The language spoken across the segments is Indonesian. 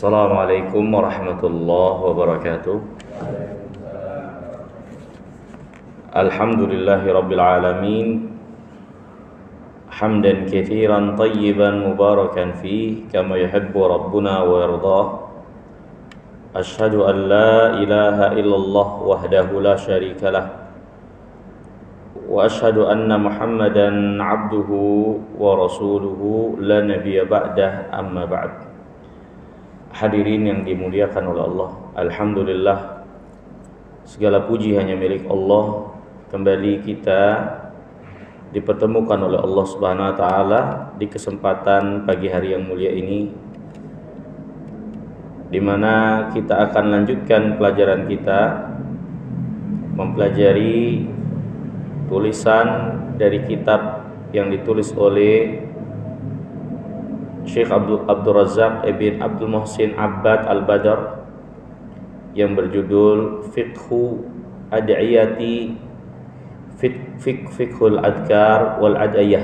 Assalamualaikum warahmatullahi wabarakatuh. Alhamdulillahi rabbil alamin. Hamdan katsiran tayyiban mubarakan fihi kama yuhibbu rabbuna wa yardah. Asyhadu an la ilaha illallah wahdahu la syarika lah. Wa asyhadu anna Muhammadan abduhu wa rasuluhu la nabiyya ba'dah, amma ba'd. Hadirin yang dimuliakan oleh Allah, alhamdulillah, segala puji hanya milik Allah. Kembali kita dipertemukan oleh Allah Subhanahu wa taala di kesempatan pagi hari yang mulia ini, di mana kita akan lanjutkan pelajaran kita mempelajari tulisan dari kitab yang ditulis oleh Syekh Abdul Razak ibn Abdul Muhsin Abbad Al-Badr yang berjudul Fiqhu Ad'iyati Fiqhul Adkar wal Ad'iyah,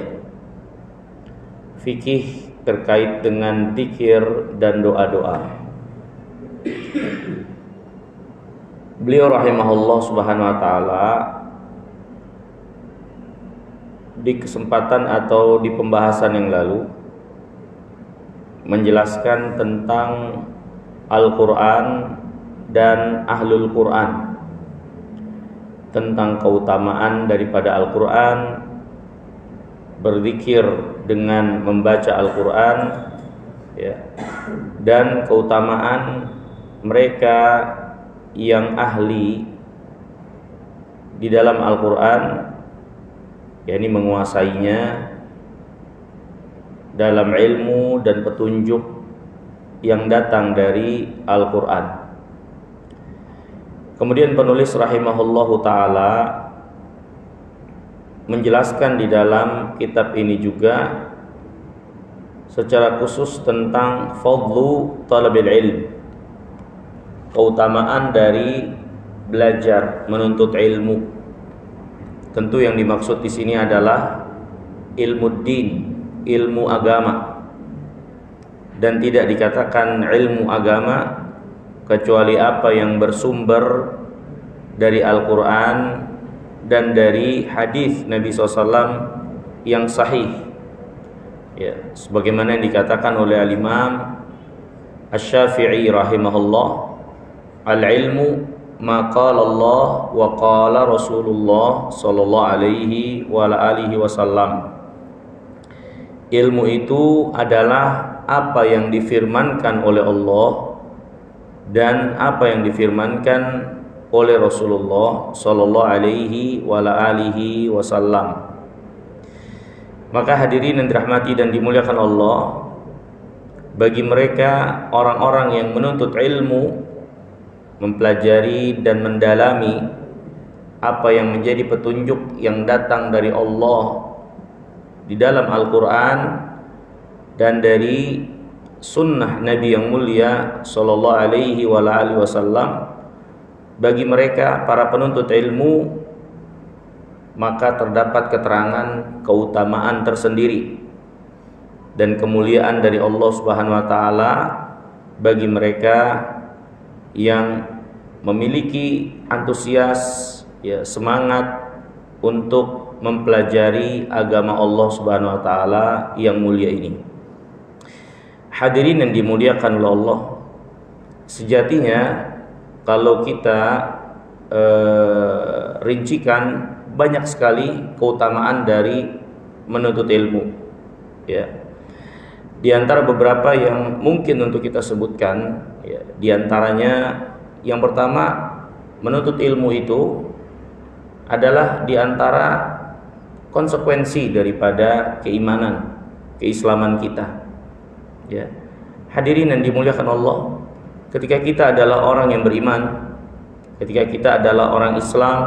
fikih terkait dengan zikir dan doa-doa. Beliau rahimahullah subhanahu wa ta'ala di kesempatan atau di pembahasan yang lalu menjelaskan tentang Al-Quran dan Ahlul Quran, tentang keutamaan daripada Al-Quran, berzikir dengan membaca Al-Quran, ya, dan keutamaan mereka yang ahli di dalam Al-Quran, yakni menguasainya dalam ilmu dan petunjuk yang datang dari Al-Quran. Kemudian penulis rahimahullahu ta'ala menjelaskan di dalam kitab ini juga secara khusus tentang fadlu talabil ilm, keutamaan dari belajar menuntut ilmu. Tentu yang dimaksud di sini adalah ilmu din, ilmu agama, dan tidak dikatakan ilmu agama kecuali apa yang bersumber dari Al-Quran dan dari hadis Nabi SAW yang sahih, ya, sebagaimana yang dikatakan oleh Al-Imam Asy-Syafi'i rahimahullah, al-ilmu ma qala Allah wa qala Rasulullah sallallahu alaihi wa alihi wasallam. Ilmu itu adalah apa yang difirmankan oleh Allah dan apa yang difirmankan oleh Rasulullah sallallahu alaihi wa alihi wasallam. Maka hadirin yang dirahmati dan dimuliakan Allah, bagi mereka orang-orang yang menuntut ilmu, mempelajari dan mendalami apa yang menjadi petunjuk yang datang dari Allah di dalam Al-Quran dan dari sunnah Nabi yang mulia sallallahu alaihi wa alihi wasallam, bagi mereka para penuntut ilmu maka terdapat keterangan keutamaan tersendiri dan kemuliaan dari Allah Subhanahu wa taala bagi mereka yang memiliki antusias, ya, semangat untuk mempelajari agama Allah Subhanahu wa taala yang mulia ini. Hadirin yang dimuliakan oleh Allah, sejatinya kalau kita rincikan banyak sekali keutamaan dari menuntut ilmu, ya. Di antara beberapa yang mungkin untuk kita sebutkan, ya, di antaranya yang pertama, menuntut ilmu itu adalah di antara konsekuensi daripada keimanan, keislaman kita, ya. Hadirin yang dimuliakan Allah, ketika kita adalah orang yang beriman, ketika kita adalah orang Islam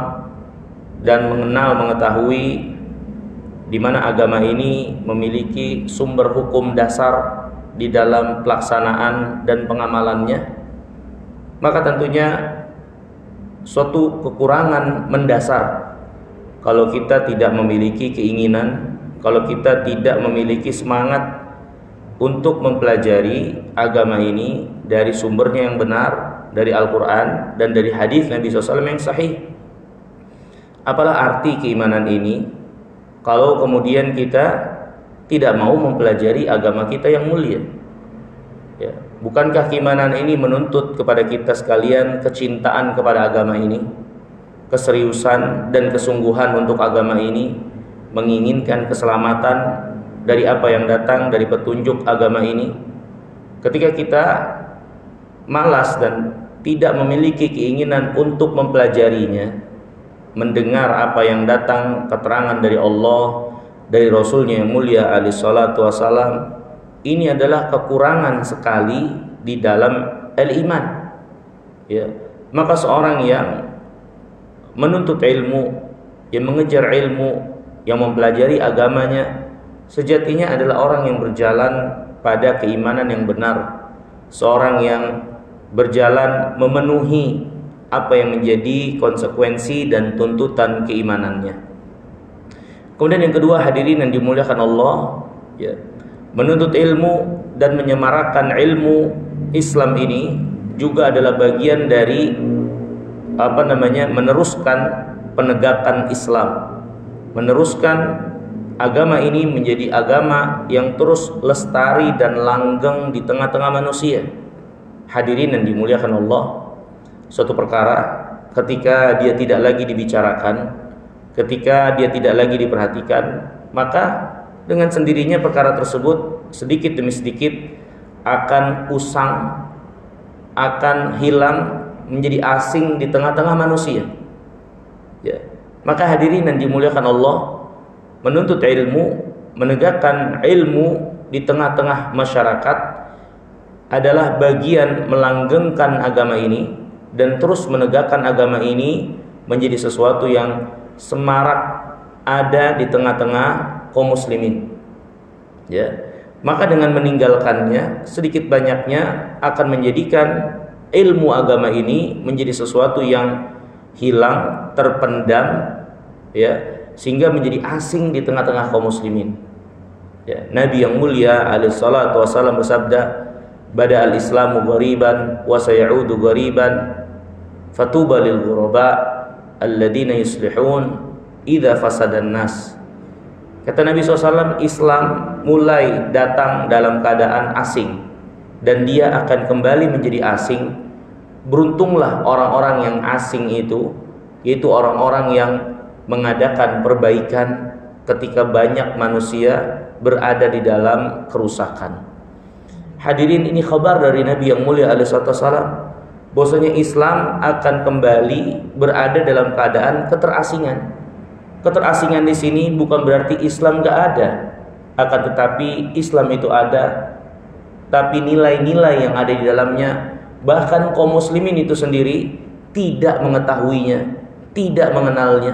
dan mengetahui di mana agama ini memiliki sumber hukum dasar di dalam pelaksanaan dan pengamalannya, maka tentunya suatu kekurangan mendasar kalau kita tidak memiliki keinginan, kalau kita tidak memiliki semangat untuk mempelajari agama ini dari sumbernya yang benar, dari Al-Quran dan dari hadis Nabi SAW yang sahih. Apalah arti keimanan ini kalau kemudian kita tidak mau mempelajari agama kita yang mulia? Ya, bukankah keimanan ini menuntut kepada kita sekalian kecintaan kepada agama ini, keseriusan dan kesungguhan untuk agama ini, menginginkan keselamatan dari apa yang datang dari petunjuk agama ini? Ketika kita malas dan tidak memiliki keinginan untuk mempelajarinya, mendengar apa yang datang keterangan dari Allah, dari Rasulnya yang mulia alaihi salatu wassalam, ini adalah kekurangan sekali di dalam al-iman. Ya, maka seorang yang menuntut ilmu, yang mengejar ilmu, yang mempelajari agamanya, sejatinya adalah orang yang berjalan pada keimanan yang benar, seorang yang berjalan memenuhi apa yang menjadi konsekuensi dan tuntutan keimanannya. Kemudian yang kedua, hadirin yang dimuliakan Allah, ya, menuntut ilmu dan menyemarakan ilmu Islam ini juga adalah bagian dari meneruskan penegakan Islam, meneruskan agama ini menjadi agama yang terus lestari dan langgeng di tengah-tengah manusia. Hadirin yang dimuliakan Allah, suatu perkara ketika dia tidak lagi dibicarakan, ketika dia tidak lagi diperhatikan, maka dengan sendirinya perkara tersebut sedikit demi sedikit akan usang, akan hilang, menjadi asing di tengah-tengah manusia. Ya. Maka hadirin yang dimuliakan Allah, menuntut ilmu, menegakkan ilmu di tengah-tengah masyarakat adalah bagian melanggengkan agama ini dan terus menegakkan agama ini menjadi sesuatu yang semarak ada di tengah-tengah kaum muslimin. Ya. Maka dengan meninggalkannya, sedikit banyaknya akan menjadikan ilmu agama ini menjadi sesuatu yang hilang, terpendam, ya, sehingga menjadi asing di tengah-tengah kaum muslimin. Ya, Nabi yang mulia alaihi salatu wasallam bersabda, "Bada al-Islamu ghariban wa sayaudu ghariban, fatuba lil ghuraba alladziina yuslihun idza fasadan nas." Kata Nabi SAW, Islam mulai datang dalam keadaan asing dan dia akan kembali menjadi asing. Beruntunglah orang-orang yang asing itu, yaitu orang-orang yang mengadakan perbaikan ketika banyak manusia berada di dalam kerusakan. Hadirin, ini kabar dari Nabi yang mulia alaihi wasallam bahwasanya Islam akan kembali berada dalam keadaan keterasingan. Keterasingan di sini bukan berarti Islam gak ada, akan tetapi Islam itu ada, tapi nilai-nilai yang ada di dalamnya bahkan kaum muslimin itu sendiri tidak mengetahuinya, tidak mengenalnya.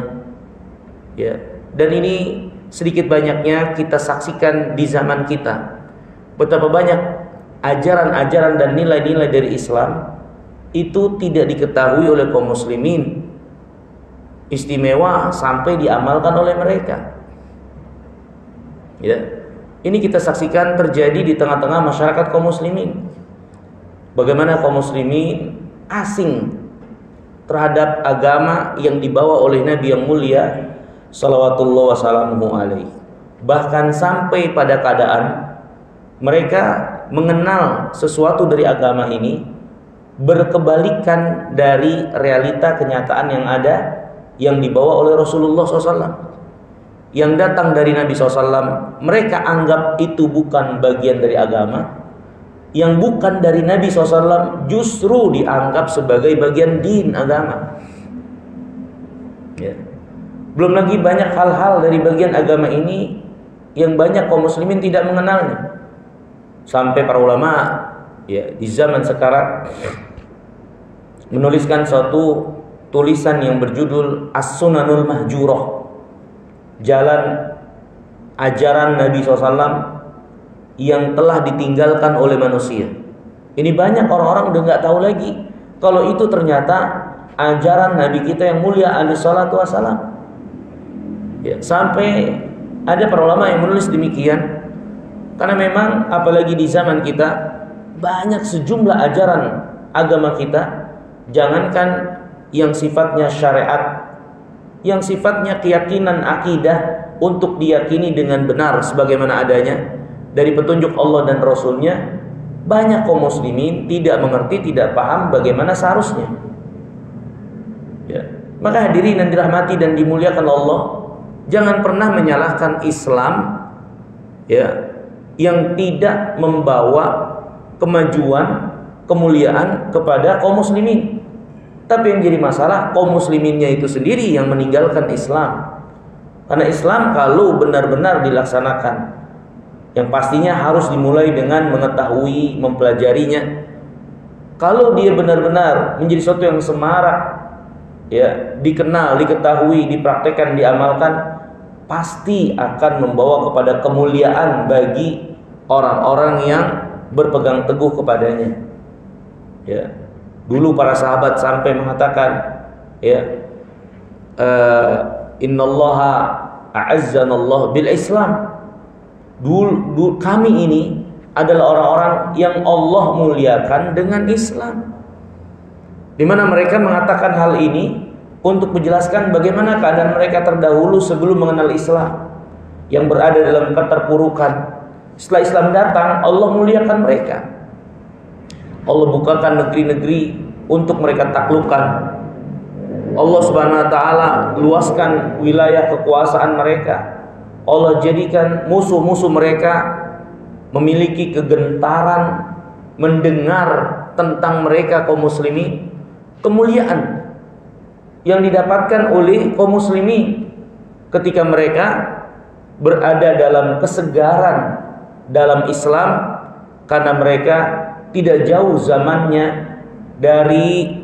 Ya, dan ini sedikit banyaknya kita saksikan di zaman kita, betapa banyak ajaran-ajaran dan nilai-nilai dari Islam itu tidak diketahui oleh kaum muslimin, istimewa sampai diamalkan oleh mereka. Ya, ini kita saksikan terjadi di tengah-tengah masyarakat kaum muslimin. Bagaimana kaum muslimin asing terhadap agama yang dibawa oleh Nabi yang mulia salawatullah wassalamuhu alaihi. Bahkan sampai pada keadaan mereka mengenal sesuatu dari agama ini berkebalikan dari realita kenyataan yang ada, yang dibawa oleh Rasulullah SAW, yang datang dari Nabi SAW. Mereka anggap itu bukan bagian dari agama. Yang bukan dari Nabi SAW justru dianggap sebagai bagian din agama. Ya. Belum lagi banyak hal-hal dari bagian agama ini yang banyak kaum muslimin tidak mengenalnya. Sampai para ulama, ya, di zaman sekarang menuliskan suatu tulisan yang berjudul As-Sunanul Mahjurah, jalan ajaran Nabi SAW yang telah ditinggalkan oleh manusia. Ini banyak orang-orang udah nggak tahu lagi kalau itu ternyata ajaran Nabi kita yang mulia alaihi salatu wassalam. Ya, sampai ada para ulama yang menulis demikian, karena memang apalagi di zaman kita banyak sejumlah ajaran agama kita, jangankan yang sifatnya syariat, yang sifatnya keyakinan akidah untuk diyakini dengan benar sebagaimana adanya dari petunjuk Allah dan Rasulnya, banyak kaum muslimin tidak mengerti, tidak paham bagaimana seharusnya. Ya. Maka hadirin yang dirahmati dan dimuliakan Allah, jangan pernah menyalahkan Islam ya, yang tidak membawa kemajuan, kemuliaan kepada kaum muslimin. Tapi yang jadi masalah, kaum musliminnya itu sendiri yang meninggalkan Islam. Karena Islam kalau benar-benar dilaksanakan, yang pastinya harus dimulai dengan mengetahui, mempelajarinya. Kalau dia benar-benar menjadi sesuatu yang semarak, ya, dikenal, diketahui, dipraktekkan, diamalkan, pasti akan membawa kepada kemuliaan bagi orang-orang yang berpegang teguh kepadanya. Ya. Dulu para sahabat sampai mengatakan, ya, innallaha a'azzanallahu bil Islam. Dulu kami ini adalah orang-orang yang Allah muliakan dengan Islam. Di mana mereka mengatakan hal ini untuk menjelaskan bagaimana keadaan mereka terdahulu sebelum mengenal Islam, yang berada dalam keterpurukan. Setelah Islam datang, Allah muliakan mereka. Allah bukakan negeri-negeri untuk mereka taklukkan. Allah Subhanahu wa taala luaskan wilayah kekuasaan mereka. Allah jadikan musuh-musuh mereka memiliki kegentaran mendengar tentang mereka kaum muslimin. Kemuliaan yang didapatkan oleh kaum muslimin ketika mereka berada dalam kesegaran dalam Islam, karena mereka tidak jauh zamannya dari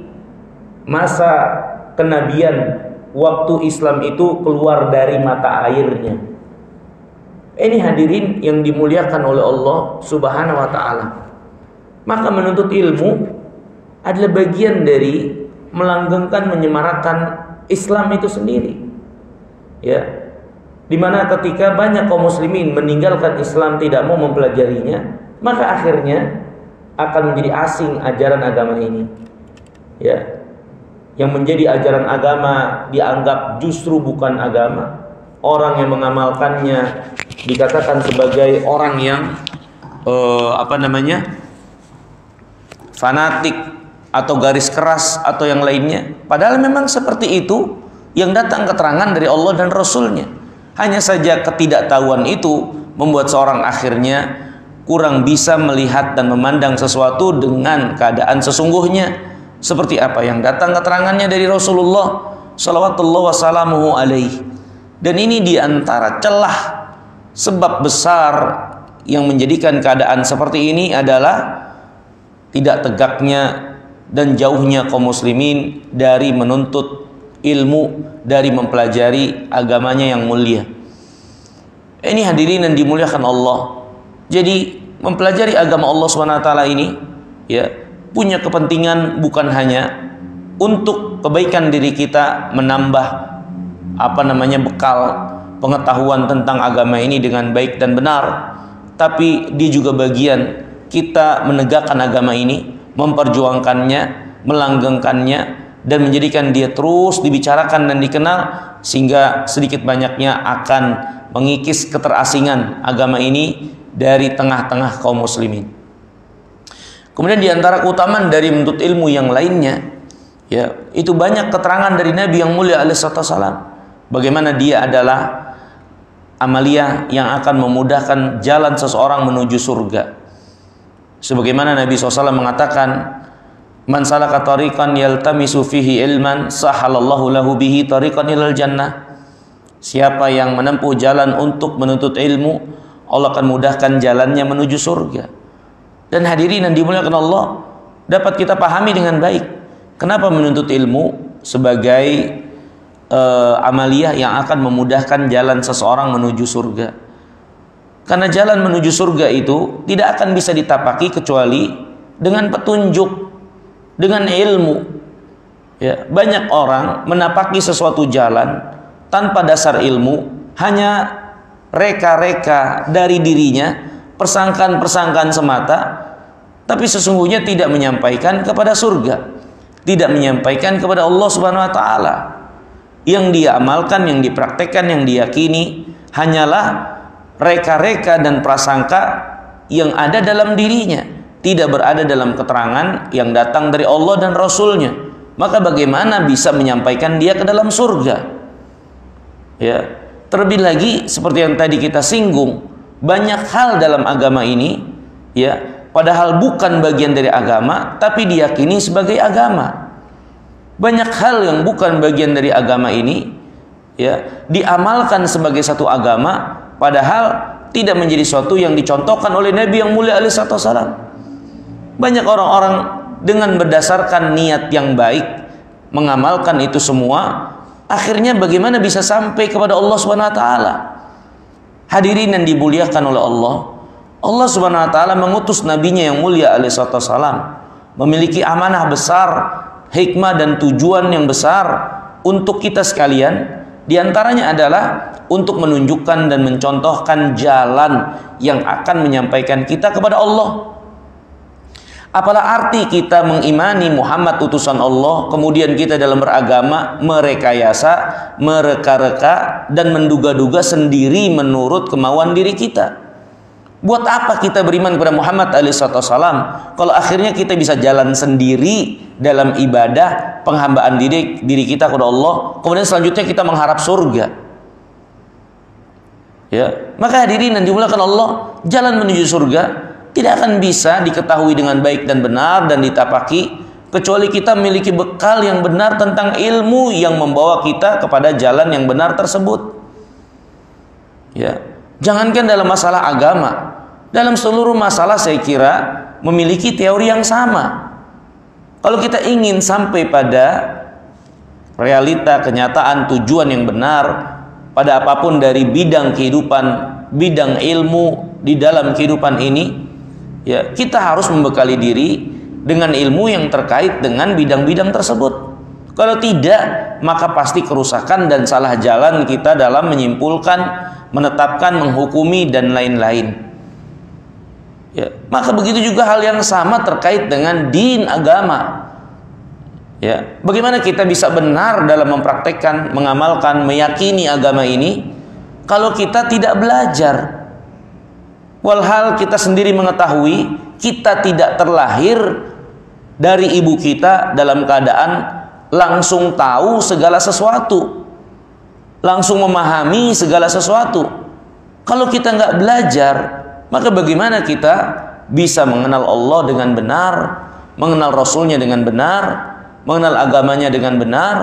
masa kenabian waktu Islam itu keluar dari mata airnya. Ini hadirin yang dimuliakan oleh Allah Subhanahu wa taala. Maka menuntut ilmu adalah bagian dari melanggengkan, menyemarakkan Islam itu sendiri. Ya. Dimana ketika banyak kaum muslimin meninggalkan Islam, tidak mau mempelajarinya, maka akhirnya akan menjadi asing ajaran agama ini. Ya. Yang menjadi ajaran agama dianggap justru bukan agama. Orang yang mengamalkannya dikatakan sebagai orang yang fanatik atau garis keras atau yang lainnya. Padahal memang seperti itu yang datang keterangan dari Allah dan Rasulnya. Hanya saja ketidaktahuan itu membuat seorang akhirnya kurang bisa melihat dan memandang sesuatu dengan keadaan sesungguhnya, seperti apa yang datang keterangannya dari Rasulullah sallallahu wasallamuhu alaihi. Dan ini diantara celah sebab besar yang menjadikan keadaan seperti ini adalah tidak tegaknya dan jauhnya kaum muslimin dari menuntut ilmu, dari mempelajari agamanya yang mulia. Ini hadirin yang dimuliakan Allah. Jadi mempelajari agama Allah SWT ini ya punya kepentingan bukan hanya untuk kebaikan diri kita, menambah bekal pengetahuan tentang agama ini dengan baik dan benar, tapi dia juga bagian kita menegakkan agama ini, memperjuangkannya, melanggengkannya, dan menjadikan dia terus dibicarakan dan dikenal, sehingga sedikit banyaknya akan mengikis keterasingan agama ini dari tengah-tengah kaum muslimin. Kemudian diantara keutamaan dari menuntut ilmu yang lainnya, ya, itu banyak keterangan dari Nabi yang mulia alaihissalam, bagaimana dia adalah amalia yang akan memudahkan jalan seseorang menuju surga. Sebagaimana Nabi SAW mengatakan, man salaka tariqan yaltamisu fihi ilman sahalallahu lahu bihi tariqan ilal jannah. Siapa yang menempuh jalan untuk menuntut ilmu, Allah akan mudahkan jalannya menuju surga. Dan hadirin yang dimuliakan Allah, dapat kita pahami dengan baik kenapa menuntut ilmu sebagai amaliyah yang akan memudahkan jalan seseorang menuju surga. Karena jalan menuju surga itu tidak akan bisa ditapaki kecuali dengan petunjuk, dengan ilmu. Ya, banyak orang menapaki sesuatu jalan tanpa dasar ilmu, hanya reka-reka dari dirinya, persangkaan-persangkaan semata, tapi sesungguhnya tidak menyampaikan kepada surga, tidak menyampaikan kepada Allah Subhanahu wa taala. Yang dia amalkan, yang dipraktekkan, yang diyakini hanyalah reka-reka dan prasangka yang ada dalam dirinya, tidak berada dalam keterangan yang datang dari Allah dan Rasulnya. Maka bagaimana bisa menyampaikan dia ke dalam surga? Ya, terlebih lagi seperti yang tadi kita singgung, banyak hal dalam agama ini, ya, padahal bukan bagian dari agama, tapi diyakini sebagai agama. Banyak hal yang bukan bagian dari agama ini, ya, diamalkan sebagai satu agama, padahal tidak menjadi sesuatu yang dicontohkan oleh Nabi yang mulia alaihissalam. Banyak orang-orang dengan berdasarkan niat yang baik mengamalkan itu semua, akhirnya bagaimana bisa sampai kepada Allah Subhanahu wa taala? Hadirin yang dimuliakan oleh Allah, Allah Subhanahu wa taala mengutus nabinya yang mulia alaihissalam, memiliki amanah besar, hikmah dan tujuan yang besar untuk kita sekalian. Di antaranya adalah untuk menunjukkan dan mencontohkan jalan yang akan menyampaikan kita kepada Allah. Apalah arti kita mengimani Muhammad utusan Allah, kemudian kita dalam beragama merekayasa, mereka-reka, dan menduga-duga sendiri menurut kemauan diri kita. Buat apa kita beriman kepada Muhammad alaihissalam kalau akhirnya kita bisa jalan sendiri dalam ibadah penghambaan diri kita kepada Allah, kemudian selanjutnya kita mengharap surga? Ya, maka hadirin yang dimuliakan Allah, jalan menuju surga tidak akan bisa diketahui dengan baik dan benar dan ditapaki kecuali kita memiliki bekal yang benar tentang ilmu yang membawa kita kepada jalan yang benar tersebut. Ya, jangankan dalam masalah agama, dalam seluruh masalah saya kira memiliki teori yang sama. Kalau kita ingin sampai pada realita, kenyataan, tujuan yang benar pada apapun dari bidang kehidupan, bidang ilmu di dalam kehidupan ini, ya, kita harus membekali diri dengan ilmu yang terkait dengan bidang-bidang tersebut. Kalau tidak, maka pasti kerusakan dan salah jalan kita dalam menyimpulkan, menetapkan, menghukumi dan lain-lain. Ya, maka begitu juga hal yang sama terkait dengan din agama. Ya, bagaimana kita bisa benar dalam mempraktekkan, mengamalkan, meyakini agama ini kalau kita tidak belajar? Walhal kita sendiri mengetahui kita tidak terlahir dari ibu kita dalam keadaan langsung tahu segala sesuatu, langsung memahami segala sesuatu. Kalau kita nggak belajar, maka bagaimana kita bisa mengenal Allah dengan benar, mengenal Rasulnya dengan benar, mengenal agamanya dengan benar,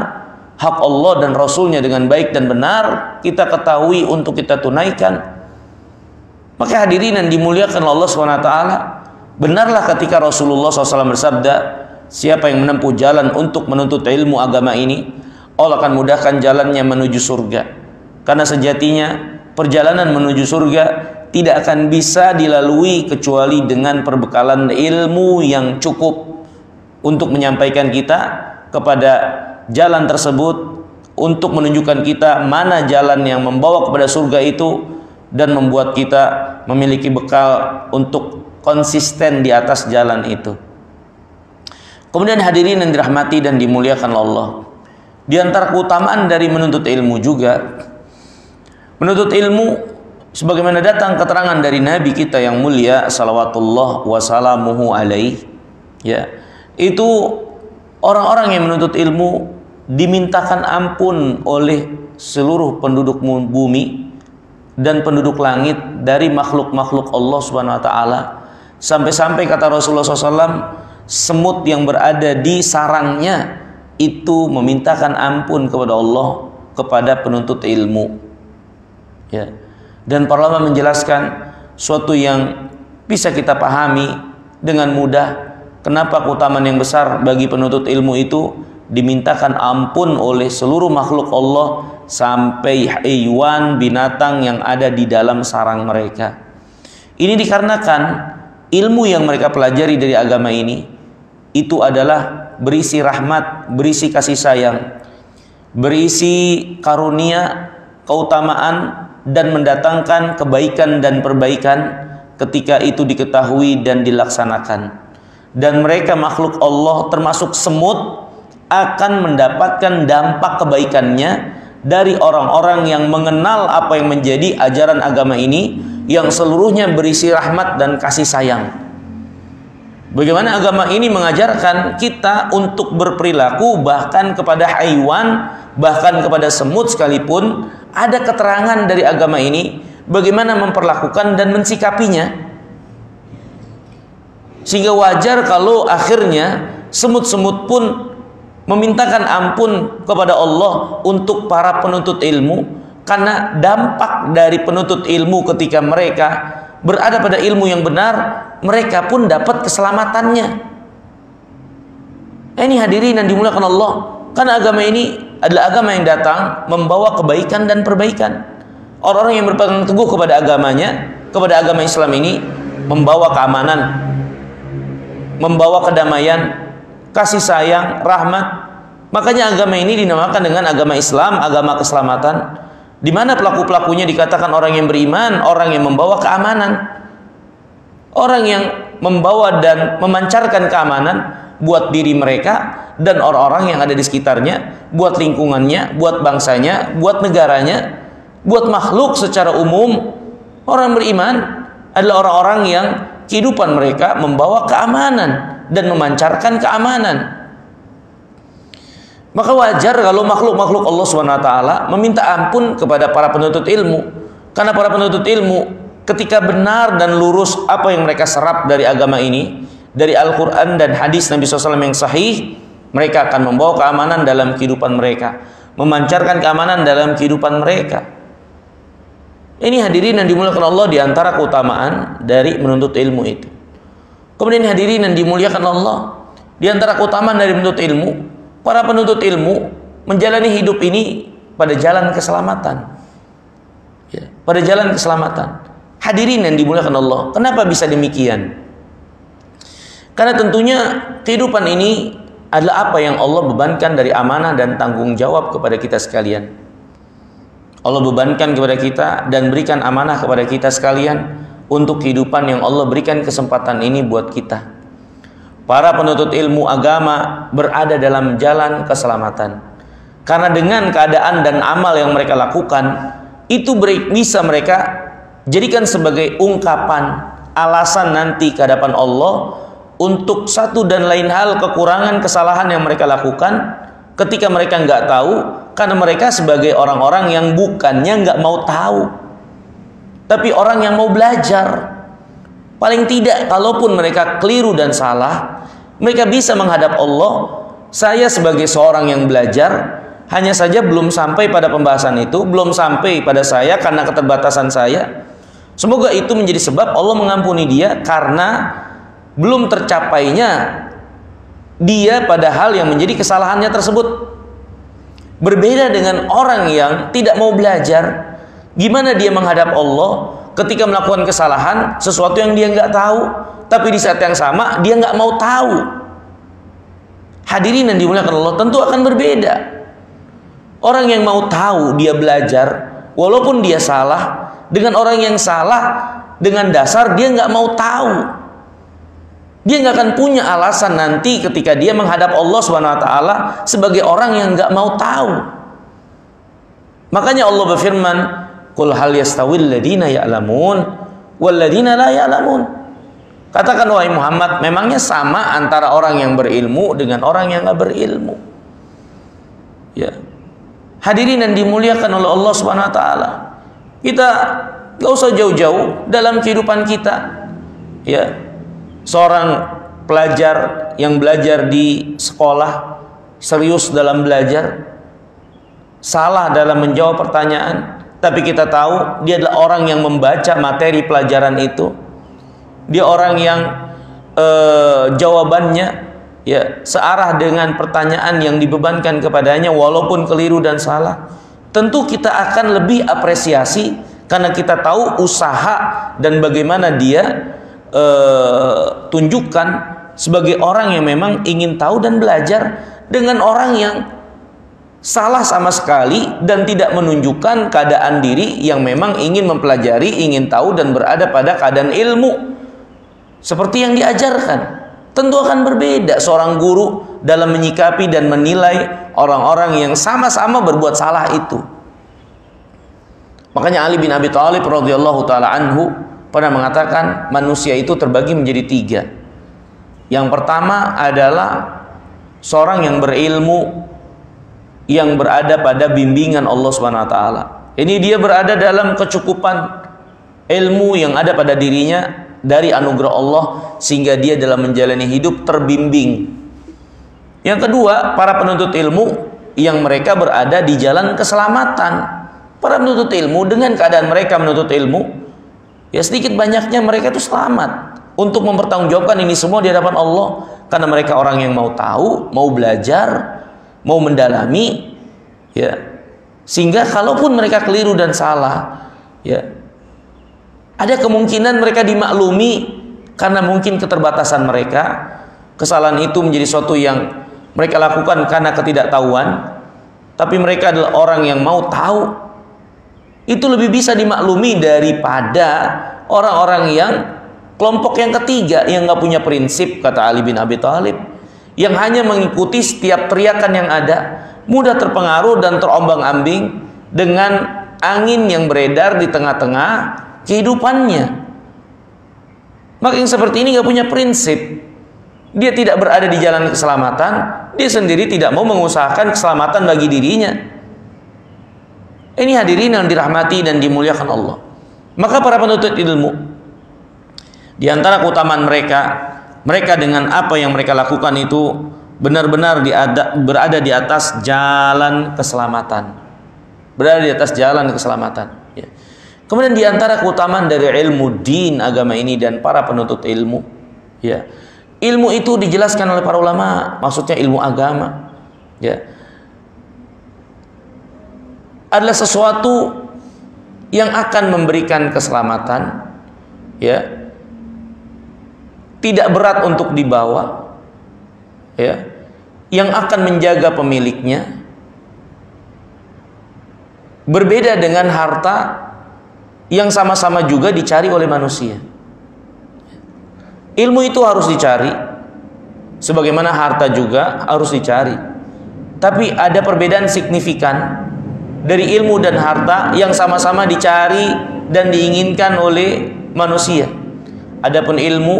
hak Allah dan Rasulnya dengan baik dan benar kita ketahui untuk kita tunaikan? Maka hadirin yang dimuliakan Allah SWT, benarlah ketika Rasulullah SAW bersabda, siapa yang menempuh jalan untuk menuntut ilmu agama ini, Allah akan mudahkan jalannya menuju surga. Karena sejatinya perjalanan menuju surga tidak akan bisa dilalui kecuali dengan perbekalan ilmu yang cukup untuk menyampaikan kita kepada jalan tersebut, untuk menunjukkan kita mana jalan yang membawa kepada surga itu, dan membuat kita memiliki bekal untuk konsisten di atas jalan itu. Kemudian hadirin yang dirahmati dan dimuliakan Allah, di antara keutamaan dari menuntut ilmu juga, menuntut ilmu sebagaimana datang keterangan dari Nabi kita yang mulia salawatullah wassalamuhu alaih, ya, itu orang-orang yang menuntut ilmu dimintakan ampun oleh seluruh penduduk bumi dan penduduk langit dari makhluk-makhluk Allah Subhanahu wa taala. Sampai-sampai kata Rasulullah SAW, semut yang berada di sarangnya itu memintakan ampun kepada Allah, kepada penuntut ilmu. Ya. Dan para ulama menjelaskan suatu yang bisa kita pahami dengan mudah, kenapa keutamaan yang besar bagi penuntut ilmu itu dimintakan ampun oleh seluruh makhluk Allah sampai hewan, binatang yang ada di dalam sarang mereka. Ini dikarenakan ilmu yang mereka pelajari dari agama ini itu adalah berisi rahmat, berisi kasih sayang, berisi karunia, keutamaan, dan mendatangkan kebaikan dan perbaikan ketika itu diketahui dan dilaksanakan. dan mereka makhluk Allah termasuk semut akan mendapatkan dampak kebaikannya dari orang-orang yang mengenal apa yang menjadi ajaran agama ini yang seluruhnya berisi rahmat dan kasih sayang. Bagaimana agama ini mengajarkan kita untuk berperilaku bahkan kepada haiwan, bahkan kepada semut sekalipun, ada keterangan dari agama ini bagaimana memperlakukan dan mensikapinya. Sehingga wajar kalau akhirnya semut-semut pun memintakan ampun kepada Allah untuk para penuntut ilmu, karena dampak dari penuntut ilmu ketika mereka berada pada ilmu yang benar, mereka pun dapat keselamatannya. Ini hadirin yang dimuliakan Allah, karena agama ini adalah agama yang datang membawa kebaikan dan perbaikan. Orang-orang yang berpegang teguh kepada agamanya, kepada agama Islam ini, membawa keamanan, membawa kedamaian, kasih sayang, rahmat. Makanya agama ini dinamakan dengan agama Islam, agama keselamatan, di mana pelaku-pelakunya dikatakan orang yang beriman, orang yang membawa keamanan, orang yang membawa dan memancarkan keamanan buat diri mereka dan orang-orang yang ada di sekitarnya, buat lingkungannya, buat bangsanya, buat negaranya, buat makhluk secara umum. Orang beriman adalah orang-orang yang kehidupan mereka membawa keamanan dan memancarkan keamanan. Maka wajar kalau makhluk-makhluk Allah SWT meminta ampun kepada para penuntut ilmu, karena para penuntut ilmu ketika benar dan lurus apa yang mereka serap dari agama ini, dari Al-Quran dan hadis Nabi SAW yang sahih, mereka akan membawa keamanan dalam kehidupan mereka, memancarkan keamanan dalam kehidupan mereka. Ini hadirin yang dimuliakan Allah, di antara keutamaan dari menuntut ilmu itu. Kemudian hadirin yang dimuliakan Allah, di antara keutamaan dari menuntut ilmu, para penuntut ilmu menjalani hidup ini pada jalan keselamatan, ya, pada jalan keselamatan. Hadirin yang dimuliakan Allah, kenapa bisa demikian? Karena tentunya kehidupan ini adalah apa yang Allah bebankan dari amanah dan tanggung jawab kepada kita sekalian. Allah bebankan kepada kita dan berikan amanah kepada kita sekalian untuk kehidupan yang Allah berikan kesempatan ini buat kita. Para penuntut ilmu agama berada dalam jalan keselamatan, karena dengan keadaan dan amal yang mereka lakukan itu bisa mereka jadikan sebagai ungkapan alasan nanti ke hadapan Allah untuk satu dan lain hal kekurangan kesalahan yang mereka lakukan ketika mereka nggak tahu, karena mereka sebagai orang-orang yang bukannya nggak mau tahu, tapi orang yang mau belajar. Paling tidak kalaupun mereka keliru dan salah, mereka bisa menghadap Allah. Saya sebagai seorang yang belajar, hanya saja belum sampai pada pembahasan itu, belum sampai pada saya karena keterbatasan saya. Semoga itu menjadi sebab Allah mengampuni dia karena belum tercapainya dia pada hal yang menjadi kesalahannya tersebut. Berbeda dengan orang yang tidak mau belajar, gimana dia menghadap Allah ketika melakukan kesalahan, sesuatu yang dia nggak tahu, tapi di saat yang sama dia nggak mau tahu. Hadirin yang dimuliakan Allah, tentu akan berbeda. Orang yang mau tahu, dia belajar walaupun dia salah, dengan orang yang salah dengan dasar dia nggak mau tahu. Dia nggak akan punya alasan nanti ketika dia menghadap Allah SWT sebagai orang yang nggak mau tahu. Makanya Allah berfirman, "Qul hal yastawil ladina ya'lamun wal ladina la ya'lamun." Katakan wahai Muhammad, memangnya sama antara orang yang berilmu dengan orang yang nggak berilmu? Ya. Hadirin yang dimuliakan oleh Allah SWT, kita nggak usah jauh-jauh dalam kehidupan kita. Ya. Seorang pelajar yang belajar di sekolah, serius dalam belajar, salah dalam menjawab pertanyaan, tapi kita tahu dia adalah orang yang membaca materi pelajaran itu. Dia orang yang jawabannya ya searah dengan pertanyaan yang dibebankan kepadanya walaupun keliru dan salah. Tentu kita akan lebih apresiasi karena kita tahu usaha dan bagaimana dia tunjukkan sebagai orang yang memang ingin tahu dan belajar, dengan orang yang salah sama sekali dan tidak menunjukkan keadaan diri yang memang ingin mempelajari, ingin tahu dan berada pada keadaan ilmu seperti yang diajarkan. Tentu akan berbeda seorang guru dalam menyikapi dan menilai orang-orang yang sama-sama berbuat salah itu. Makanya Ali bin Abi Thalib radhiyallahu taala anhu pernah mengatakan manusia itu terbagi menjadi 3. Yang pertama adalah seorang yang berilmu, yang berada pada bimbingan Allah Subhanahu wa taala. Ini dia berada dalam kecukupan ilmu yang ada pada dirinya dari anugerah Allah, sehingga dia dalam menjalani hidup terbimbing. Yang kedua, para penuntut ilmu yang mereka berada di jalan keselamatan. Para penuntut ilmu dengan keadaan mereka menuntut ilmu, ya sedikit banyaknya mereka itu selamat untuk mempertanggungjawabkan ini semua di hadapan Allah, karena mereka orang yang mau tahu, mau belajar, mau mendalami, ya. Sehingga kalaupun mereka keliru dan salah, ya, ada kemungkinan mereka dimaklumi karena mungkin keterbatasan mereka. Kesalahan itu menjadi sesuatu yang mereka lakukan karena ketidaktahuan, tapi mereka adalah orang yang mau tahu. Itu lebih bisa dimaklumi daripada orang-orang yang kelompok yang ketiga yang nggak punya prinsip, kata Ali bin Abi Thalib, yang hanya mengikuti setiap teriakan yang ada, mudah terpengaruh dan terombang-ambing dengan angin yang beredar di tengah-tengah kehidupannya. Maka yang seperti ini nggak punya prinsip. Dia tidak berada di jalan keselamatan, dia sendiri tidak mau mengusahakan keselamatan bagi dirinya. Ini hadirin yang dirahmati dan dimuliakan Allah. Maka para penuntut ilmu, di antara keutamaan mereka, mereka dengan apa yang mereka lakukan itu benar-benar berada di atas jalan keselamatan. Berada di atas jalan keselamatan. Ya. Kemudian di antara keutamaan dari ilmu din agama ini dan para penuntut ilmu, ya, ilmu itu dijelaskan oleh para ulama, maksudnya ilmu agama, ya, adalah sesuatu yang akan memberikan keselamatan, ya, tidak berat untuk dibawa, ya, yang akan menjaga pemiliknya. Berbeda dengan harta yang sama-sama juga dicari oleh manusia. Ilmu itu harus dicari, sebagaimana harta juga harus dicari. Tapi ada perbedaan signifikan dari ilmu dan harta yang sama-sama dicari dan diinginkan oleh manusia. Adapun ilmu,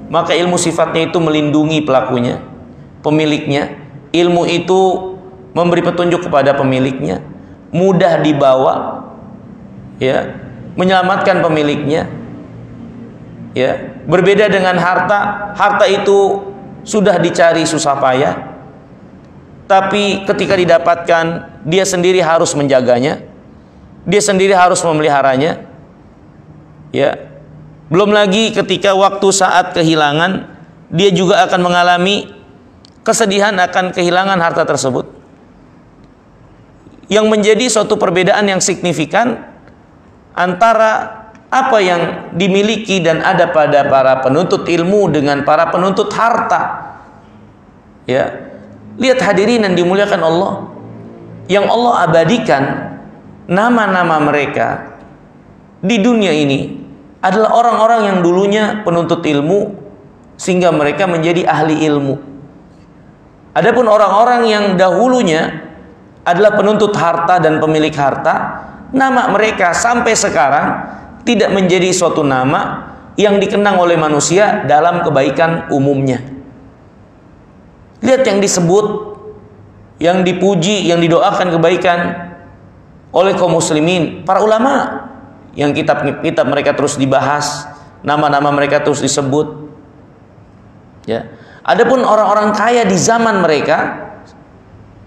maka ilmu sifatnya itu melindungi pelakunya, pemiliknya. Ilmu itu memberi petunjuk kepada pemiliknya, mudah dibawa, ya, menyelamatkan pemiliknya, ya. Berbeda dengan harta, harta itu sudah dicari susah payah, tapi ketika didapatkan dia sendiri harus menjaganya, dia sendiri harus memeliharanya, ya. Belum lagi ketika waktu saat kehilangan, dia juga akan mengalami kesedihan akan kehilangan harta tersebut. Yang menjadi suatu perbedaan yang signifikan antara apa yang dimiliki dan ada pada para penuntut ilmu dengan para penuntut harta, ya. Lihat hadirin yang dimuliakan Allah, yang Allah abadikan nama-nama mereka di dunia ini adalah orang-orang yang dulunya penuntut ilmu sehingga mereka menjadi ahli ilmu. Adapun orang-orang yang dahulunya adalah penuntut harta dan pemilik harta, nama mereka sampai sekarang tidak menjadi suatu nama yang dikenang oleh manusia dalam kebaikan umumnya. Lihat yang disebut, yang dipuji, yang didoakan kebaikan oleh kaum muslimin, para ulama, yang kitab-kitab mereka terus dibahas, nama-nama mereka terus disebut, ya. Adapun orang-orang kaya di zaman mereka,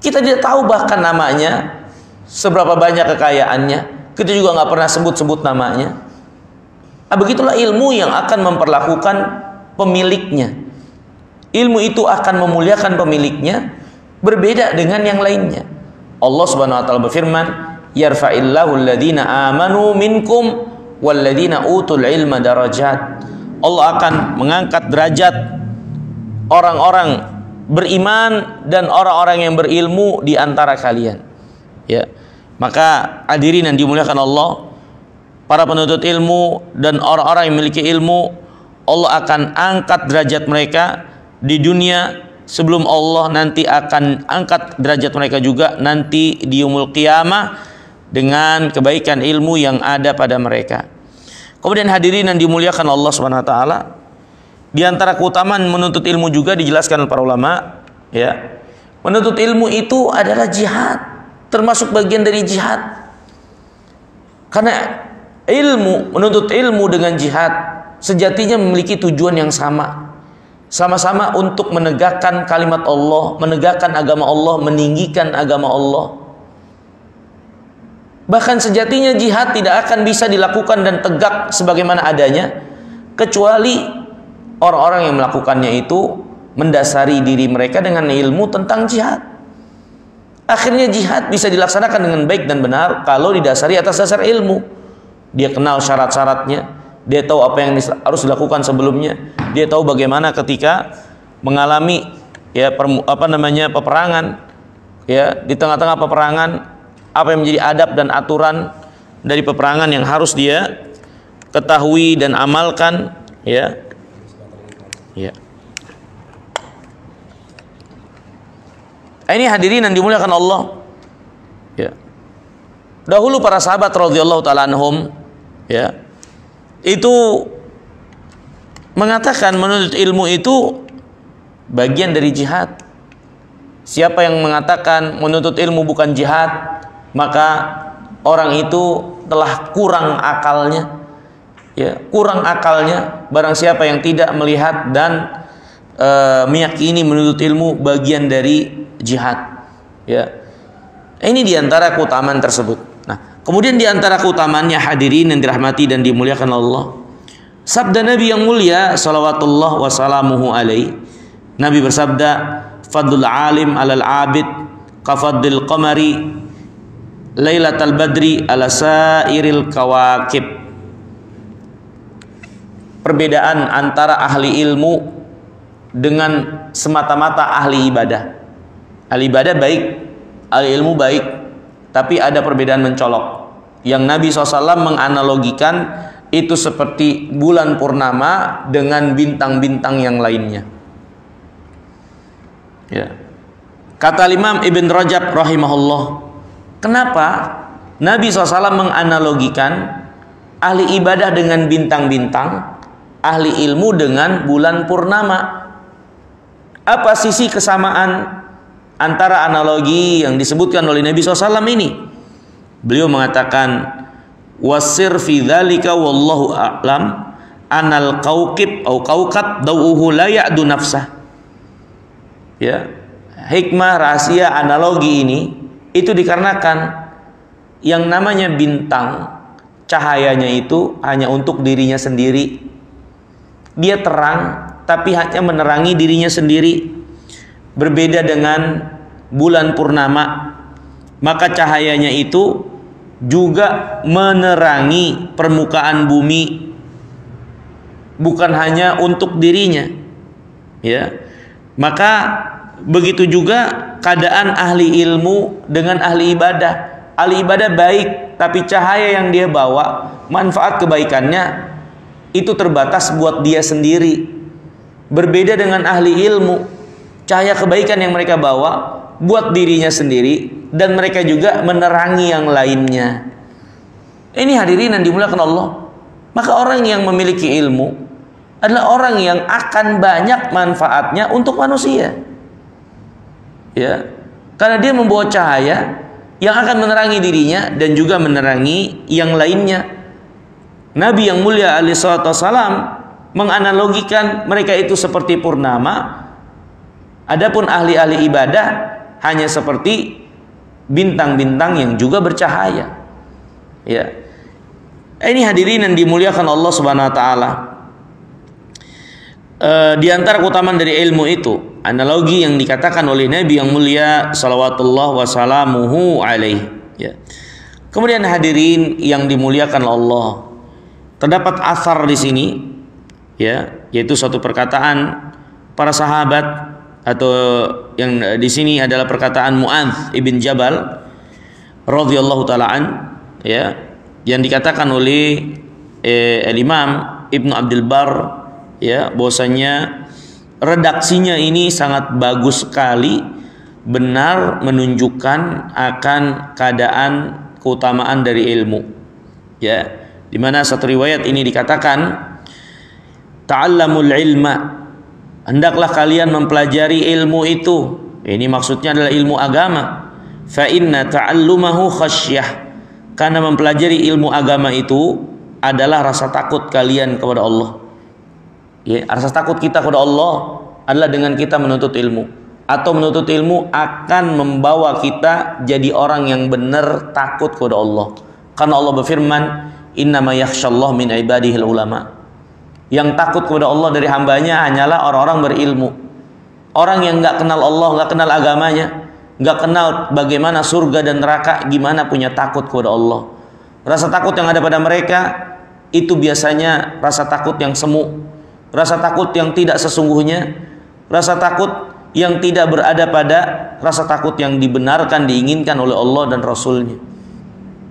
kita tidak tahu bahkan namanya, seberapa banyak kekayaannya, kita juga nggak pernah sebut-sebut namanya. Begitulah ilmu yang akan memperlakukan pemiliknya. Ilmu itu akan memuliakan pemiliknya, berbeda dengan yang lainnya. Allah Subhanahu wa taala berfirman, "Yarfa'illahu alladhina amanu minkum walladhina utul ilma darajat." Allah akan mengangkat derajat orang-orang beriman dan orang-orang yang berilmu di antara kalian. Ya. Maka hadirin yang dimuliakan Allah, para penuntut ilmu dan orang-orang yang memiliki ilmu, Allah akan angkat derajat mereka di dunia sebelum Allah nanti akan angkat derajat mereka juga nanti di yaumul qiyamah dengan kebaikan ilmu yang ada pada mereka. Kemudian hadirin yang dimuliakan Allah Subhanahu wa taala, di antara keutamaan menuntut ilmu juga dijelaskan oleh para ulama, ya. Menuntut ilmu itu adalah jihad, termasuk bagian dari jihad. Karena menuntut ilmu dengan jihad sejatinya memiliki tujuan yang sama. Sama-sama untuk menegakkan kalimat Allah, menegakkan agama Allah, meninggikan agama Allah. Bahkan sejatinya jihad tidak akan bisa dilakukan dan tegak sebagaimana adanya kecuali orang-orang yang melakukannya itu mendasari diri mereka dengan ilmu tentang jihad. Akhirnya jihad bisa dilaksanakan dengan baik dan benar kalau didasari atas dasar ilmu. Dia kenal syarat-syaratnya, dia tahu apa yang harus dilakukan sebelumnya, dia tahu bagaimana ketika mengalami ya peperangan, ya di tengah-tengah peperangan apa yang menjadi adab dan aturan dari peperangan yang harus dia ketahui dan amalkan, ya. Ya. Ini hadirin yang dimuliakan Allah, ya. Dahulu para sahabat radhiyallahu taala anhum, ya, itu mengatakan menuntut ilmu itu bagian dari jihad. Siapa yang mengatakan menuntut ilmu bukan jihad, maka orang itu telah kurang akalnya, ya, kurang akalnya. Barang siapa yang tidak melihat dan meyakini menuntut ilmu bagian dari jihad, ya. Ini diantara keutamaan tersebut. Nah, kemudian diantara keutamaannya hadirin yang dirahmati dan dimuliakan Allah, sabda Nabi yang mulia salawatullah wassalamuhu alaihi. Nabi bersabda, fadlul alim alal abid kafadlil qamari lailatal badri ala sairil kawakib. Perbedaan antara ahli ilmu dengan semata-mata ahli ibadah. Ahli ibadah baik, ahli ilmu baik, tapi ada perbedaan mencolok. Yang Nabi SAW menganalogikan itu seperti bulan purnama dengan bintang-bintang yang lainnya. Ya. Kata Imam Ibn Rajab rahimahullah, kenapa Nabi SAW menganalogikan ahli ibadah dengan bintang-bintang, ahli ilmu dengan bulan purnama? Apa sisi kesamaan antara analogi yang disebutkan oleh Nabi SAW ini? Beliau mengatakan, wasir fi dzalika wallahu a'lam anal kaukib au kaukat dawuhu la ya'du nafsah. Ya, hikmah rahasia analogi ini itu dikarenakan yang namanya bintang, cahayanya itu hanya untuk dirinya sendiri. Dia terang tapi hanya menerangi dirinya sendiri. Berbeda dengan bulan purnama, maka cahayanya itu juga menerangi permukaan bumi, bukan hanya untuk dirinya, ya. Maka begitu juga keadaan ahli ilmu dengan ahli ibadah. Ahli ibadah baik, tapi cahaya yang dia bawa, manfaat kebaikannya itu terbatas buat dia sendiri. Berbeda dengan ahli ilmu, cahaya kebaikan yang mereka bawa buat dirinya sendiri dan mereka juga menerangi yang lainnya. Ini hadirin yang dimuliakan Allah. Maka orang yang memiliki ilmu adalah orang yang akan banyak manfaatnya untuk manusia, ya, karena dia membawa cahaya yang akan menerangi dirinya dan juga menerangi yang lainnya. Nabi yang mulia alaihi salatu wassalam menganalogikan mereka itu seperti purnama. Adapun ahli-ahli ibadah hanya seperti bintang-bintang yang juga bercahaya. Ya. Ini hadirin yang dimuliakan Allah Subhanahu wa taala. Di antara keutamaan dari ilmu itu, analogi yang dikatakan oleh Nabi yang mulia salawatullah wassalamuhu alaihi, ya. Kemudian hadirin yang dimuliakan Allah, terdapat asar di sini, ya, yaitu suatu perkataan para sahabat, atau yang di sini adalah perkataan Mu'adz ibn Jabal radhiyallahu taala an, ya, yang dikatakan oleh Imam Ibnu Abdul Bar, ya, bahwasanya redaksinya ini sangat bagus sekali, benar menunjukkan akan keadaan keutamaan dari ilmu. Ya, di mana satu riwayat ini dikatakan, ta'allamul ilma, hendaklah kalian mempelajari ilmu itu. Ini maksudnya adalah ilmu agama. Fa inna ta'allumahu khasyah, karena mempelajari ilmu agama itu adalah rasa takut kalian kepada Allah. Ya, rasa takut kita kepada Allah adalah dengan kita menuntut ilmu, atau menuntut ilmu akan membawa kita jadi orang yang benar takut kepada Allah. Karena Allah berfirman, innama yakhsyallahu min ibadihil ulama. Yang takut kepada Allah dari hambanya hanyalah orang-orang berilmu. Orang yang nggak kenal Allah, nggak kenal agamanya, nggak kenal bagaimana surga dan neraka, gimana punya takut kepada Allah. Rasa takut yang ada pada mereka itu biasanya rasa takut yang semu, rasa takut yang tidak sesungguhnya, rasa takut yang tidak berada pada rasa takut yang dibenarkan, diinginkan oleh Allah dan Rasulnya.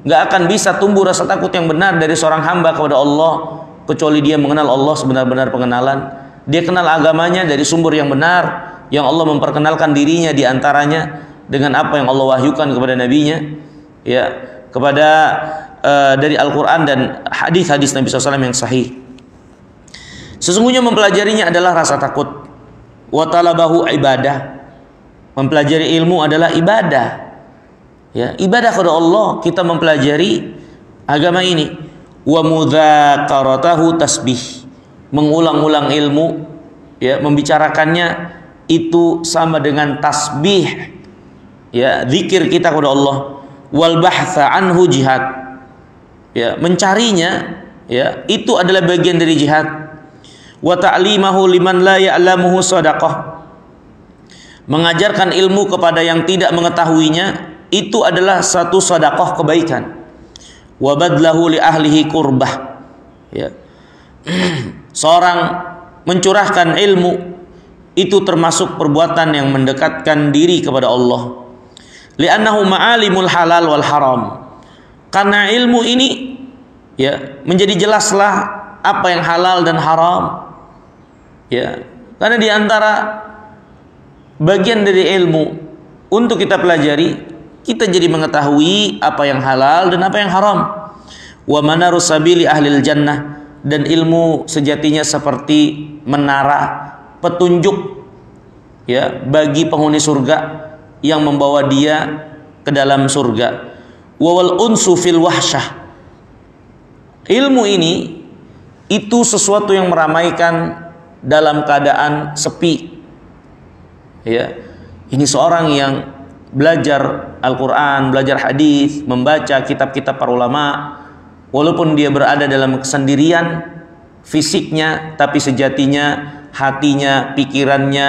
Nggak akan bisa tumbuh rasa takut yang benar dari seorang hamba kepada Allah kecuali dia mengenal Allah sebenar-benar pengenalan. Dia kenal agamanya dari sumber yang benar, yang Allah memperkenalkan dirinya diantaranya dengan apa yang Allah wahyukan kepada nabinya, ya, kepada dari Al-Quran dan hadis-hadis Nabi SAW yang sahih. Sesungguhnya mempelajarinya adalah rasa takut. Wa talabahu ibadah, mempelajari ilmu adalah ibadah. Ya, ibadah kepada Allah, kita mempelajari agama ini. Wa mudzakaratahu tasbih, mengulang-ulang ilmu, ya, membicarakannya itu sama dengan tasbih, ya, zikir kita kepada Allah. Wal bahtha anhu jihad, ya, mencarinya, ya, itu adalah bagian dari jihad. Wa ta'limahu liman la ya'lamuhu shadaqah, mengajarkan ilmu kepada yang tidak mengetahuinya itu adalah satu sedekah kebaikan. Wa badlahu li ahlihi qurbah, ya. Seorang mencurahkan ilmu itu termasuk perbuatan yang mendekatkan diri kepada Allah. Li'annahu ma'alimul halal wal haram, karena ilmu ini, ya, menjadi jelaslah apa yang halal dan haram, ya. Karena diantara bagian dari ilmu untuk kita pelajari, kita jadi mengetahui apa yang halal dan apa yang haram. Wa manarus sabili ahlil jannah, dan ilmu sejatinya seperti menara petunjuk, ya, bagi penghuni surga yang membawa dia ke dalam surga. Wa wal unsu fil wahsyah, ilmu ini itu sesuatu yang meramaikan dalam keadaan sepi, ya. Ini seorang yang belajar Al-Quran, belajar hadis, membaca kitab-kitab para ulama, walaupun dia berada dalam kesendirian fisiknya, tapi sejatinya hatinya, pikirannya,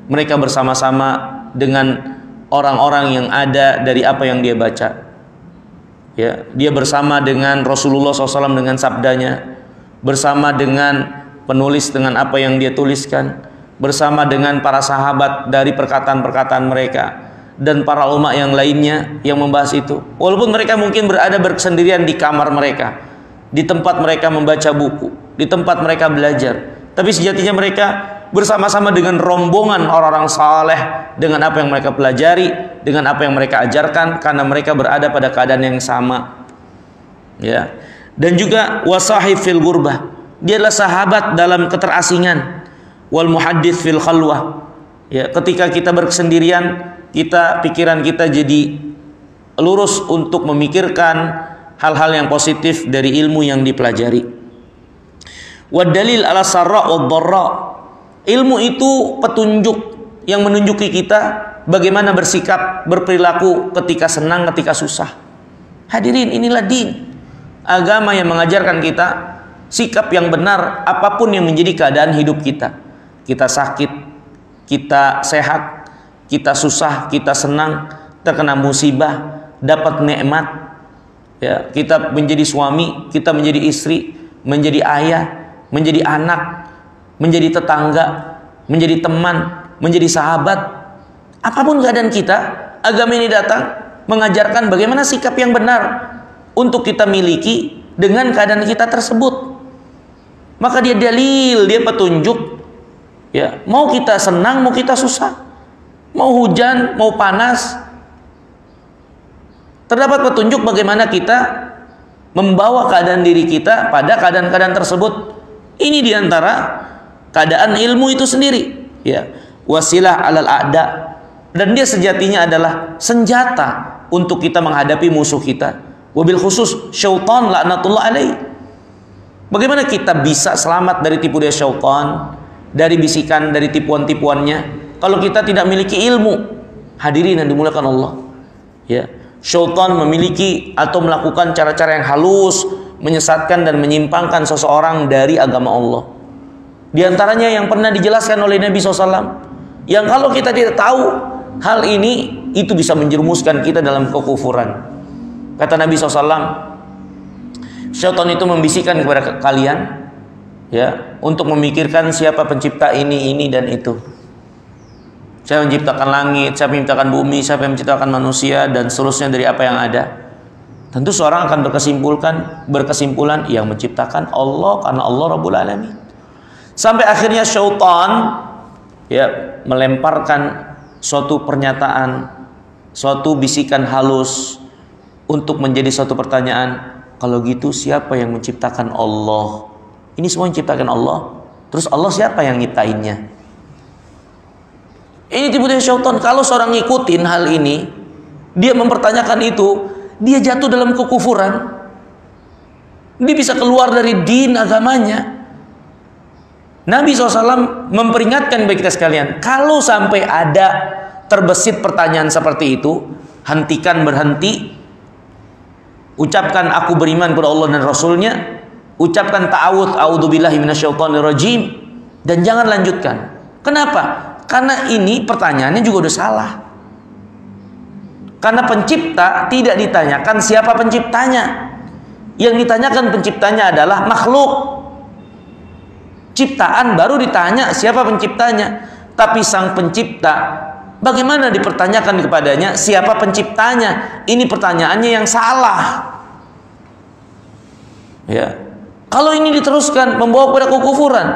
mereka bersama-sama dengan orang-orang yang ada dari apa yang dia baca, ya. Dia bersama dengan Rasulullah SAW dengan sabdanya, bersama dengan penulis dengan apa yang dia tuliskan, bersama dengan para sahabat dari perkataan-perkataan mereka, dan para ulama yang lainnya yang membahas itu. Walaupun mereka mungkin berada bersendirian di kamar mereka, di tempat mereka membaca buku, di tempat mereka belajar, tapi sejatinya mereka bersama-sama dengan rombongan orang-orang saleh, dengan apa yang mereka pelajari, dengan apa yang mereka ajarkan, karena mereka berada pada keadaan yang sama, ya. Dan juga wasahib fil gurbah, dia adalah sahabat dalam keterasingan. Wal muhaddits fil khalwah, ya, ketika kita bersendirian, pikiran kita jadi lurus untuk memikirkan hal-hal yang positif dari ilmu yang dipelajari. Wad dalil ala sarra wad dharra, ilmu itu petunjuk yang menunjuki kita bagaimana bersikap, berperilaku ketika senang, ketika susah. Hadirin, inilah din, agama yang mengajarkan kita sikap yang benar apapun yang menjadi keadaan hidup kita. Kita sakit, kita sehat, kita susah, kita senang, terkena musibah, dapat nikmat, ya, kita menjadi suami, kita menjadi istri, menjadi ayah, menjadi anak, menjadi tetangga, menjadi teman, menjadi sahabat. Apapun keadaan kita, agama ini datang mengajarkan bagaimana sikap yang benar untuk kita miliki dengan keadaan kita tersebut. Maka dia dalil, dia petunjuk Ya, mau kita senang, mau kita susah, mau hujan, mau panas, terdapat petunjuk bagaimana kita membawa keadaan diri kita pada keadaan-keadaan tersebut. Ini diantara keadaan ilmu itu sendiri, ya, wasilah alal a'da, dan dia sejatinya adalah senjata untuk kita menghadapi musuh kita. Wabil khusus syaitan laknatullah alaih. Bagaimana kita bisa selamat dari tipu daya syaitan, dari bisikan, dari tipuan-tipuannya, kalau kita tidak memiliki ilmu? Hadirin yang dimuliakan Allah, ya, syaitan memiliki atau melakukan cara-cara yang halus, menyesatkan dan menyimpangkan seseorang dari agama Allah. Di antaranya yang pernah dijelaskan oleh Nabi SAW, yang kalau kita tidak tahu hal ini, itu bisa menjerumuskan kita dalam kekufuran. Kata Nabi SAW, syaitan itu membisikkan kepada kalian, ya, untuk memikirkan siapa pencipta ini dan itu. Siapa yang menciptakan langit, siapa yang menciptakan bumi, siapa yang menciptakan manusia, dan seterusnya dari apa yang ada. Tentu seorang akan berkesimpulan yang menciptakan Allah, karena Allah Rabbul Alamin. Sampai akhirnya syaitan, ya, melemparkan suatu pernyataan, suatu bisikan halus untuk menjadi suatu pertanyaan. Kalau gitu siapa yang menciptakan Allah? Ini semua menciptakan Allah. Terus Allah siapa yang nyiptainnya? Ini tipu daya syaitan. Kalau seorang ngikutin hal ini, dia mempertanyakan itu, dia jatuh dalam kekufuran. Dia bisa keluar dari din agamanya. Nabi SAW memperingatkan bagi kita sekalian, kalau sampai ada terbesit pertanyaan seperti itu, hentikan, berhenti, ucapkan aku beriman kepada Allah dan Rasulnya, ucapkan ta'awudz, a'udzubillahi minasyaitonirrajim, dan jangan lanjutkan. Kenapa? Karena ini pertanyaannya juga udah salah. Karena pencipta tidak ditanyakan siapa penciptanya. Yang ditanyakan penciptanya adalah makhluk. Ciptaan baru ditanya siapa penciptanya. Tapi sang pencipta, bagaimana dipertanyakan kepadanya siapa penciptanya? Ini pertanyaannya yang salah. Ya. Kalau ini diteruskan membawa kepada kekufuran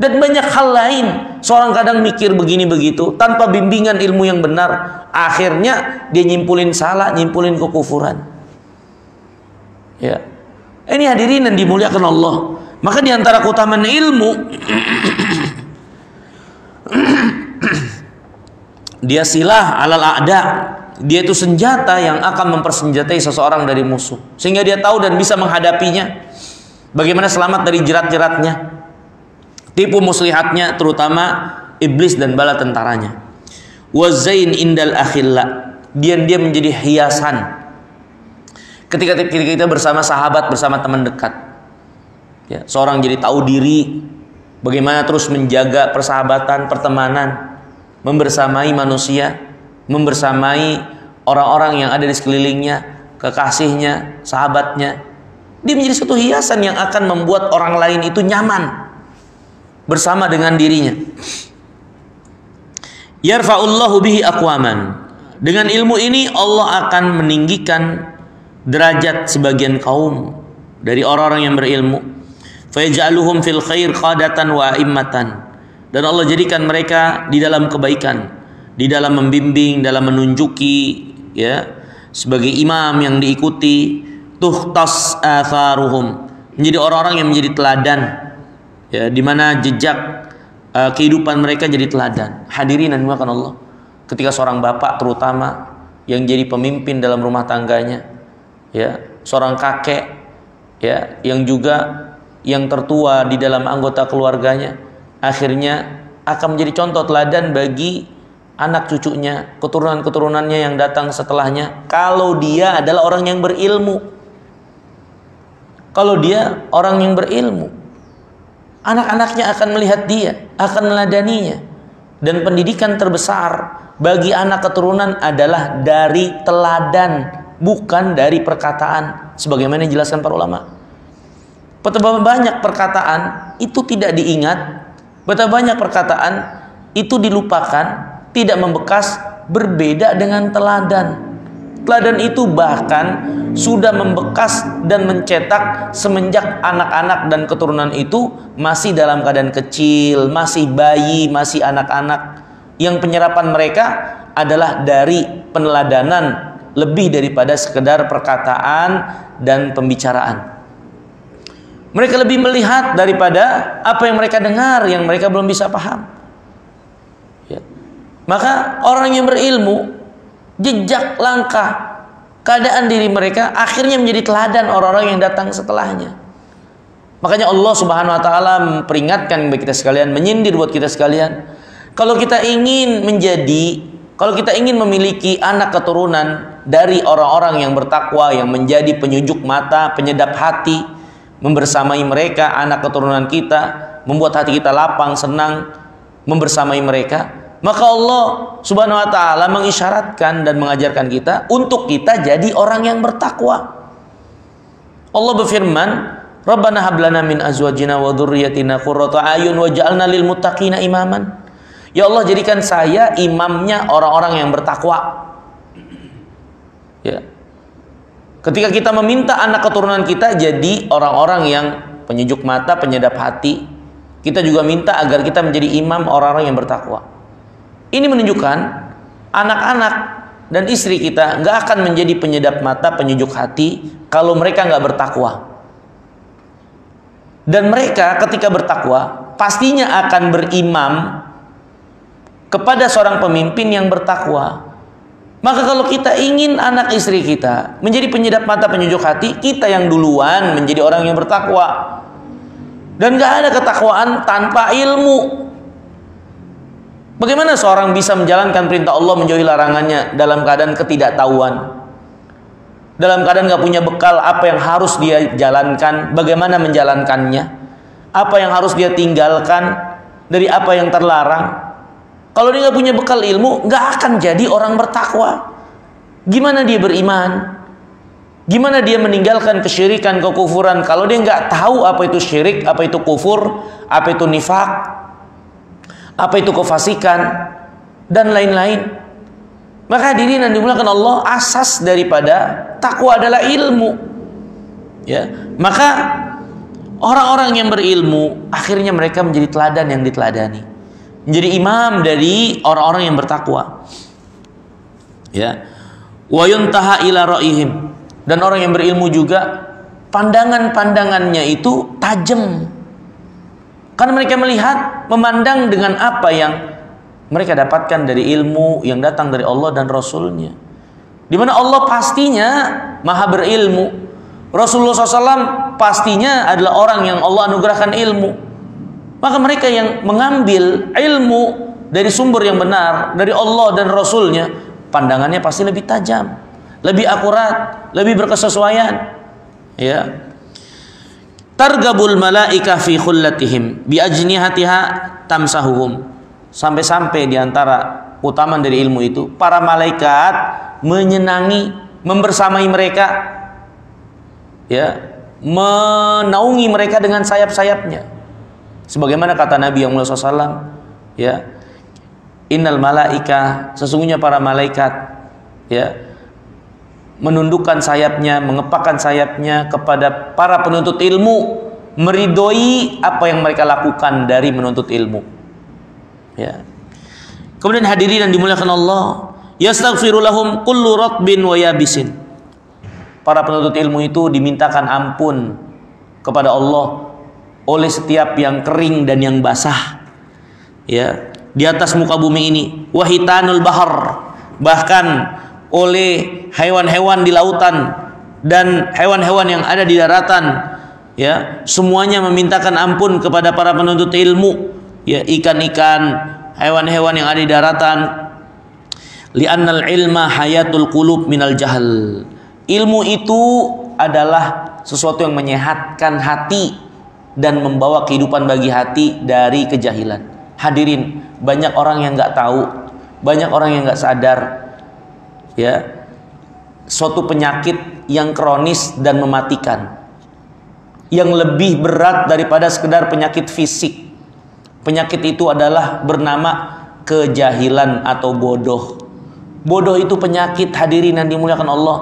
dan banyak hal lain. Seorang kadang mikir begini begitu tanpa bimbingan ilmu yang benar, akhirnya dia nyimpulin salah, nyimpulin kekufuran. Ya. Ini hadirin yang dimuliakan Allah. Maka di antara keutamaan ilmu, dia silah alal a'da, dia itu senjata yang akan mempersenjatai seseorang dari musuh, sehingga dia tahu dan bisa menghadapinya. Bagaimana selamat dari jerat-jeratnya, tipu muslihatnya, terutama iblis dan bala tentaranya. Wazain indal akhilla, dia menjadi hiasan ketika kita bersama sahabat, bersama teman dekat. Ya, seorang jadi tahu diri, bagaimana terus menjaga persahabatan, pertemanan, membersamai manusia, membersamai orang-orang yang ada di sekelilingnya, kekasihnya, sahabatnya. Dia menjadi satu hiasan yang akan membuat orang lain itu nyaman bersama dengan dirinya. Yarfa'ullahu bihi aqwaman. Dengan ilmu ini Allah akan meninggikan derajat sebagian kaum dari orang-orang yang berilmu. Fayaj'aluhum fil khair qadatan wa immatan. Dan Allah jadikan mereka di dalam kebaikan, di dalam membimbing, dalam menunjuki, ya, sebagai imam yang diikuti. Tuhtas atharuhum, menjadi orang-orang yang menjadi teladan, ya, di mana jejak kehidupan mereka jadi teladan. Hadirin dan dimuliakan Allah, ketika seorang bapak terutama yang jadi pemimpin dalam rumah tangganya, ya, seorang kakek, ya, yang juga yang tertua di dalam anggota keluarganya, akhirnya akan menjadi contoh teladan bagi anak cucunya, keturunan-keturunannya yang datang setelahnya. Kalau dia adalah orang yang berilmu, kalau dia orang yang berilmu, anak-anaknya akan melihat dia, akan meladaninya. Dan pendidikan terbesar bagi anak keturunan adalah dari teladan, bukan dari perkataan, sebagaimana dijelaskan para ulama. Betapa banyak perkataan itu tidak diingat, betapa banyak perkataan itu dilupakan, tidak membekas, berbeda dengan teladan. Teladan itu bahkan sudah membekas dan mencetak semenjak anak-anak dan keturunan itu masih dalam keadaan kecil, masih bayi, masih anak-anak, yang penyerapan mereka adalah dari peneladanan lebih daripada sekedar perkataan dan pembicaraan. Mereka lebih melihat daripada apa yang mereka dengar, yang mereka belum bisa paham. Ya. Maka orang yang berilmu, jejak langkah keadaan diri mereka akhirnya menjadi teladan orang-orang yang datang setelahnya. Makanya Allah Subhanahu wa taala memperingatkan bagi kita sekalian, menyindir buat kita sekalian, kalau kita ingin memiliki anak keturunan dari orang-orang yang bertakwa, yang menjadi penyujuk mata, penyedap hati, membersamai mereka, anak keturunan kita, membuat hati kita lapang, senang membersamai mereka, maka Allah Subhanahu wa taala mengisyaratkan dan mengajarkan kita untuk kita jadi orang yang bertakwa. Allah berfirman, "Rabbana hab lana min azwajina wa dzurriyyatina qurrata a'yun waj'alna lil muttaqina imaman." Ya Allah, jadikan saya imamnya orang-orang yang bertakwa. Ya. Ketika kita meminta anak keturunan kita jadi orang-orang yang penyujuk mata, penyedap hati, kita juga minta agar kita menjadi imam orang-orang yang bertakwa. Ini menunjukkan anak-anak dan istri kita nggak akan menjadi penyedap mata, penyujuk hati kalau mereka nggak bertakwa. Dan mereka ketika bertakwa pastinya akan berimam kepada seorang pemimpin yang bertakwa. Maka kalau kita ingin anak istri kita menjadi penyedap mata, penyujuk hati, kita yang duluan menjadi orang yang bertakwa. Dan nggak ada ketakwaan tanpa ilmu. Bagaimana seorang bisa menjalankan perintah Allah, menjauhi larangannya dalam keadaan ketidaktahuan, dalam keadaan nggak punya bekal apa yang harus dia jalankan, bagaimana menjalankannya, apa yang harus dia tinggalkan dari apa yang terlarang? Kalau dia nggak punya bekal ilmu, nggak akan jadi orang bertakwa. Gimana dia beriman? Gimana dia meninggalkan kesyirikan, kekufuran kalau dia nggak tahu apa itu syirik, apa itu kufur, apa itu nifak, apa itu kefasikan, dan lain-lain. Maka hadirin yang dimuliakan Allah, asas daripada takwa adalah ilmu. Ya, maka orang-orang yang berilmu akhirnya mereka menjadi teladan yang diteladani, menjadi imam dari orang-orang yang bertakwa. Ya, wa yuntaha ila ra'ihim, dan orang yang berilmu juga pandangan-pandangannya itu tajam. Karena mereka melihat, memandang dengan apa yang mereka dapatkan dari ilmu yang datang dari Allah dan Rasulnya. Di mana Allah pastinya maha berilmu. Rasulullah SAW pastinya adalah orang yang Allah anugerahkan ilmu. Maka mereka yang mengambil ilmu dari sumber yang benar, dari Allah dan Rasulnya, pandangannya pasti lebih tajam, lebih akurat, lebih berkesesuaian. Ya. Targabul malaika fi khullatihim bi ajnihatiha tamsahuhum. Sampai-sampai diantara keutamaan dari ilmu itu, para malaikat menyenangi, membersamai mereka, ya, menaungi mereka dengan sayap-sayapnya. Sebagaimana kata Nabi yang mulia SAW, ya, innal malaika, sesungguhnya para malaikat, ya, menundukkan sayapnya, mengepakkan sayapnya kepada para penuntut ilmu, meridhoi apa yang mereka lakukan dari menuntut ilmu. Ya. Kemudian hadirin yang dimuliakan Allah, yastaghfiru lahum kullu ratbin wa yabisin. Para penuntut ilmu itu dimintakan ampun kepada Allah oleh setiap yang kering dan yang basah. Ya, di atas muka bumi ini, wahitanul bahar, bahkan oleh hewan-hewan di lautan dan hewan-hewan yang ada di daratan, ya, semuanya memintakan ampun kepada para penuntut ilmu, ya, ikan-ikan, hewan-hewan yang ada di daratan. Li'annal ilma hayatul qulub minal jahal. Ilmu itu adalah sesuatu yang menyehatkan hati dan membawa kehidupan bagi hati dari kejahilan. Hadirin, banyak orang yang nggak tahu, banyak orang yang nggak sadar, ya, suatu penyakit yang kronis dan mematikan, yang lebih berat daripada sekedar penyakit fisik. Penyakit itu adalah bernama kejahilan atau bodoh. Bodoh itu penyakit, hadirin yang dimuliakan Allah.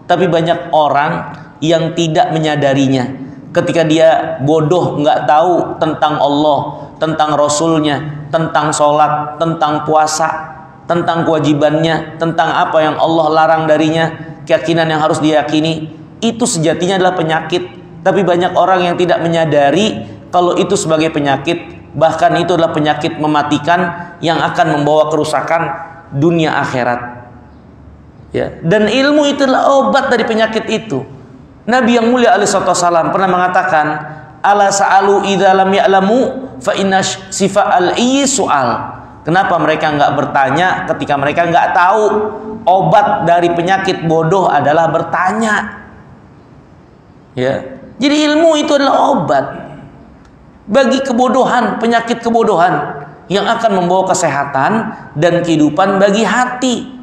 Tapi banyak orang yang tidak menyadarinya. Ketika dia bodoh, nggak tahu tentang Allah, tentang Rasulnya, tentang sholat, tentang puasa, tentang kewajibannya, tentang apa yang Allah larang darinya, keyakinan yang harus diyakini, itu sejatinya adalah penyakit. Tapi banyak orang yang tidak menyadari kalau itu sebagai penyakit, bahkan itu adalah penyakit mematikan yang akan membawa kerusakan dunia akhirat. Ya, dan ilmu itu adalah obat dari penyakit itu. Nabi yang mulia alaihi wasallam pernah mengatakan, ala sa'alu idza lam ya'lamu fa inna sifa al-i su'al. Kenapa mereka enggak bertanya ketika mereka enggak tahu? Obat dari penyakit bodoh adalah bertanya. Ya. Jadi ilmu itu adalah obat bagi kebodohan, penyakit kebodohan yang akan membawa kesehatan dan kehidupan bagi hati.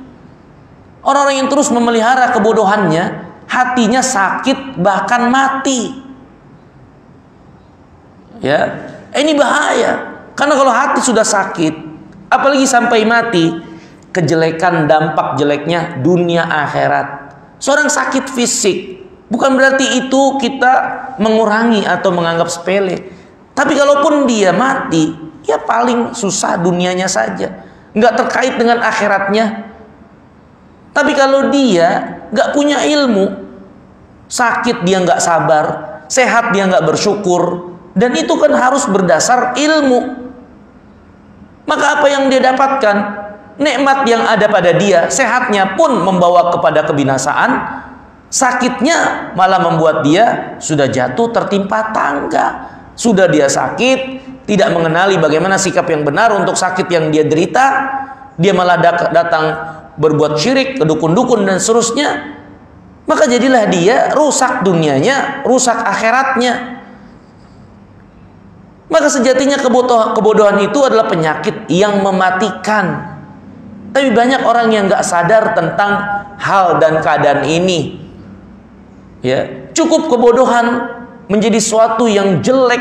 Orang-orang yang terus memelihara kebodohannya, hatinya sakit bahkan mati. Ya, ini bahaya. Karena kalau hati sudah sakit, apalagi sampai mati, kejelekan dampak jeleknya dunia akhirat. Seorang sakit fisik, bukan berarti itu kita mengurangi atau menganggap sepele. Tapi kalaupun dia mati, ya paling susah dunianya saja, nggak terkait dengan akhiratnya. Tapi kalau dia nggak punya ilmu, sakit dia nggak sabar, sehat dia nggak bersyukur, dan itu kan harus berdasar ilmu. Maka apa yang dia dapatkan, nikmat yang ada pada dia, sehatnya pun membawa kepada kebinasaan, sakitnya malah membuat dia sudah jatuh tertimpa tangga. Sudah dia sakit, tidak mengenali bagaimana sikap yang benar untuk sakit yang dia derita, dia malah datang berbuat syirik, kedukun-dukun dan seterusnya. Maka jadilah dia rusak dunianya, rusak akhiratnya. Maka sejatinya kebodohan itu adalah penyakit yang mematikan. Tapi banyak orang yang nggak sadar tentang hal dan keadaan ini. Ya, cukup kebodohan menjadi suatu yang jelek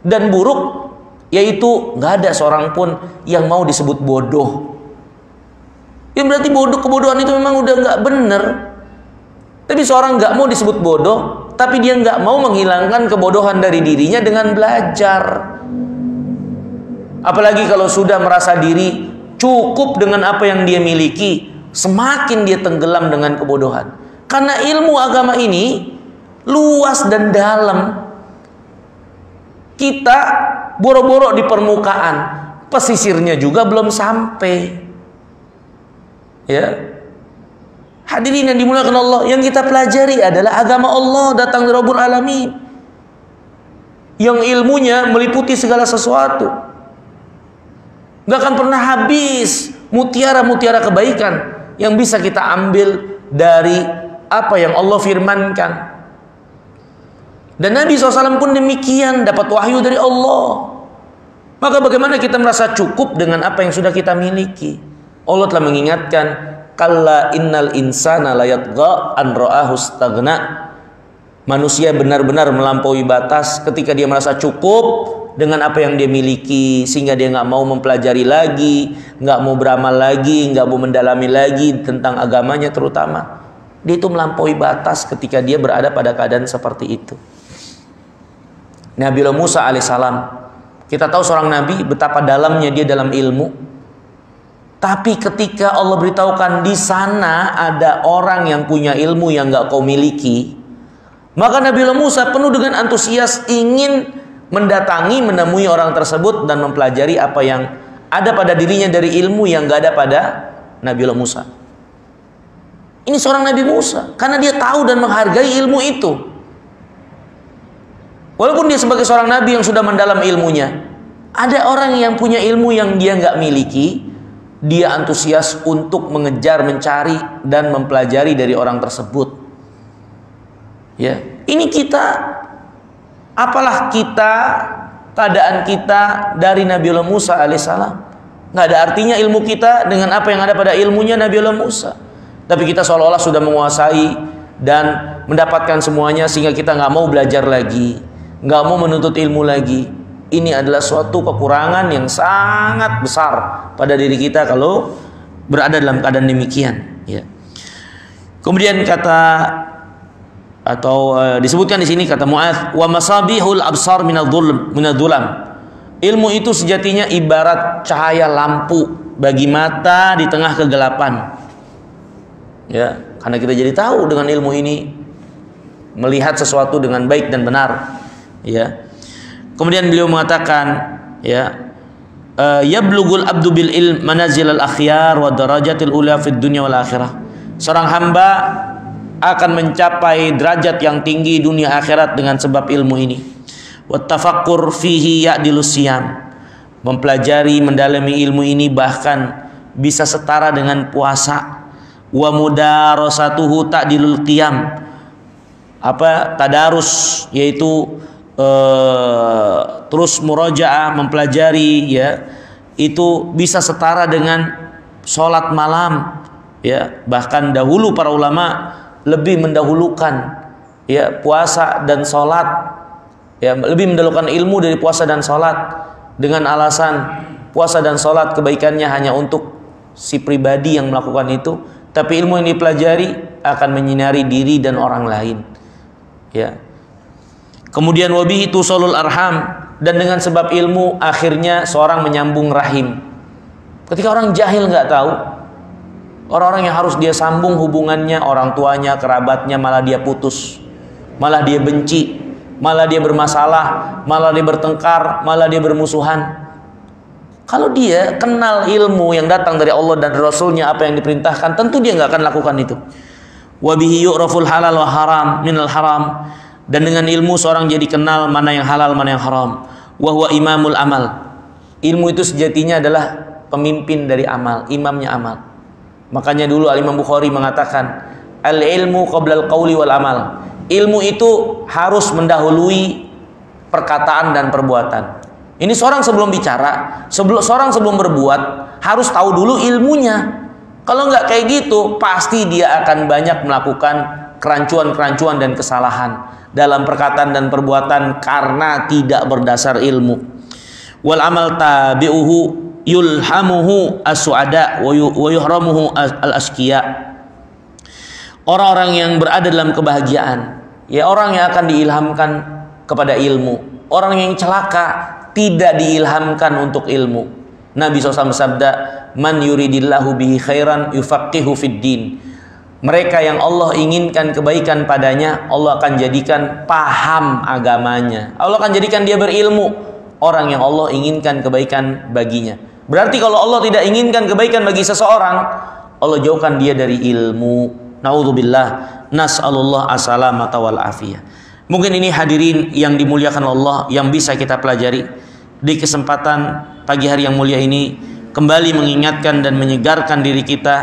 dan buruk, yaitu nggak ada seorang pun yang mau disebut bodoh. Yang berarti kebodohan itu memang udah nggak bener. Tapi seorang nggak mau disebut bodoh, tapi dia nggak mau menghilangkan kebodohan dari dirinya dengan belajar. Apalagi kalau sudah merasa diri cukup dengan apa yang dia miliki, semakin dia tenggelam dengan kebodohan. Karena ilmu agama ini luas dan dalam. Kita boro-boro di permukaan, pesisirnya juga belum sampai. Ya, hadirin yang dimuliakan Allah, yang kita pelajari adalah agama Allah datang dari Rabbul Alamin, yang ilmunya meliputi segala sesuatu. Gak akan pernah habis mutiara-mutiara kebaikan yang bisa kita ambil dari apa yang Allah firmankan. Dan Nabi SAW pun demikian, dapat wahyu dari Allah. Maka bagaimana kita merasa cukup dengan apa yang sudah kita miliki? Allah telah mengingatkan, kalla innal insana layatgha an ra'ahu istaghna. Manusia benar-benar melampaui batas ketika dia merasa cukup dengan apa yang dia miliki, sehingga dia nggak mau mempelajari lagi, nggak mau beramal lagi, nggak mau mendalami lagi tentang agamanya terutama. Dia itu melampaui batas ketika dia berada pada keadaan seperti itu. Nabi Musa alaihissalam, kita tahu seorang nabi betapa dalamnya dia dalam ilmu. Tapi ketika Allah beritahukan di sana ada orang yang punya ilmu yang nggak kau miliki, maka Nabi Musa penuh dengan antusias ingin mendatangi, menemui orang tersebut dan mempelajari apa yang ada pada dirinya dari ilmu yang nggak ada pada Nabi Musa. Ini seorang Nabi Musa karena dia tahu dan menghargai ilmu itu. Walaupun dia sebagai seorang nabi yang sudah mendalam ilmunya, ada orang yang punya ilmu yang dia nggak miliki. Dia antusias untuk mengejar, mencari, dan mempelajari dari orang tersebut. Ya, ini kita, apalah kita, keadaan kita dari Nabi Musa alaihissalam. Nggak ada artinya ilmu kita dengan apa yang ada pada ilmunya Nabi Musa. Tapi kita seolah-olah sudah menguasai dan mendapatkan semuanya, sehingga kita nggak mau belajar lagi, nggak mau menuntut ilmu lagi. Ini adalah suatu kekurangan yang sangat besar pada diri kita kalau berada dalam keadaan demikian, ya. Kemudian disebutkan di sini kata Mu'adz, wa masabihul absar minadh-dhulam. Ilmu itu sejatinya ibarat cahaya lampu bagi mata di tengah kegelapan. Ya, karena kita jadi tahu dengan ilmu ini melihat sesuatu dengan baik dan benar, ya. Kemudian beliau mengatakan, ya, yablughul abdu bil ilm manazilal akhyar wa darajatil ula fid dunya wal akhirah. Seorang hamba akan mencapai derajat yang tinggi dunia akhirat dengan sebab ilmu ini. Wa tafakkur fihi ya'dilus siyam. Mempelajari, mendalami ilmu ini bahkan bisa setara dengan puasa. Wa mudarasatuhu ta'dilul qiyam. Tadarus, yaitu terus murajaah, mempelajari, ya, itu bisa setara dengan sholat malam, ya. Bahkan dahulu para ulama lebih mendahulukan, ya, puasa dan sholat, ya, lebih mendahulukan ilmu dari puasa dan sholat dengan alasan puasa dan sholat kebaikannya hanya untuk si pribadi yang melakukan itu, tapi ilmu yang dipelajari akan menyinari diri dan orang lain, ya. Kemudian wabihi tusalul arham, dan dengan sebab ilmu akhirnya seorang menyambung rahim. Ketika orang jahil nggak tahu, orang-orang yang harus dia sambung hubungannya, orang tuanya, kerabatnya, malah dia putus, malah dia benci, malah dia bermasalah, malah dia bertengkar, malah dia bermusuhan. Kalau dia kenal ilmu yang datang dari Allah dan Rasulnya, apa yang diperintahkan, tentu dia nggak akan lakukan itu. Wabihi yu'raful halal wa haram minal haram, dan dengan ilmu seorang jadi kenal mana yang halal, mana yang haram. Wa huwa imamul amal. Ilmu itu sejatinya adalah pemimpin dari amal, imamnya amal. Makanya dulu Al-Imam Bukhari mengatakan, al-ilmu qabla al-qawli wal amal. Ilmu itu harus mendahului perkataan dan perbuatan. Ini seorang sebelum bicara, seorang sebelum berbuat harus tahu dulu ilmunya. Kalau nggak kayak gitu, pasti dia akan banyak melakukan kerancuan-kerancuan dan kesalahan dalam perkataan dan perbuatan karena tidak berdasar ilmu. Wal amal tabi'uhu yulhamuhu as-su'ada wa yuhramuhu al-asqiya. Orang-orang yang berada dalam kebahagiaan, ya, orang yang akan diilhamkan kepada ilmu. Orang yang celaka tidak diilhamkan untuk ilmu. Nabi SAW bersabda, man yuridillahu bihi khairan yufaqihu fid din. Mereka yang Allah inginkan kebaikan padanya, Allah akan jadikan paham agamanya. Allah akan jadikan dia berilmu. Orang yang Allah inginkan kebaikan baginya. Berarti kalau Allah tidak inginkan kebaikan bagi seseorang, Allah jauhkan dia dari ilmu. Na'udzubillah, nas'alullah as-salamata wal afiyah. Mungkin ini hadirin yang dimuliakan Allah yang bisa kita pelajari di kesempatan pagi hari yang mulia ini, kembali mengingatkan dan menyegarkan diri kita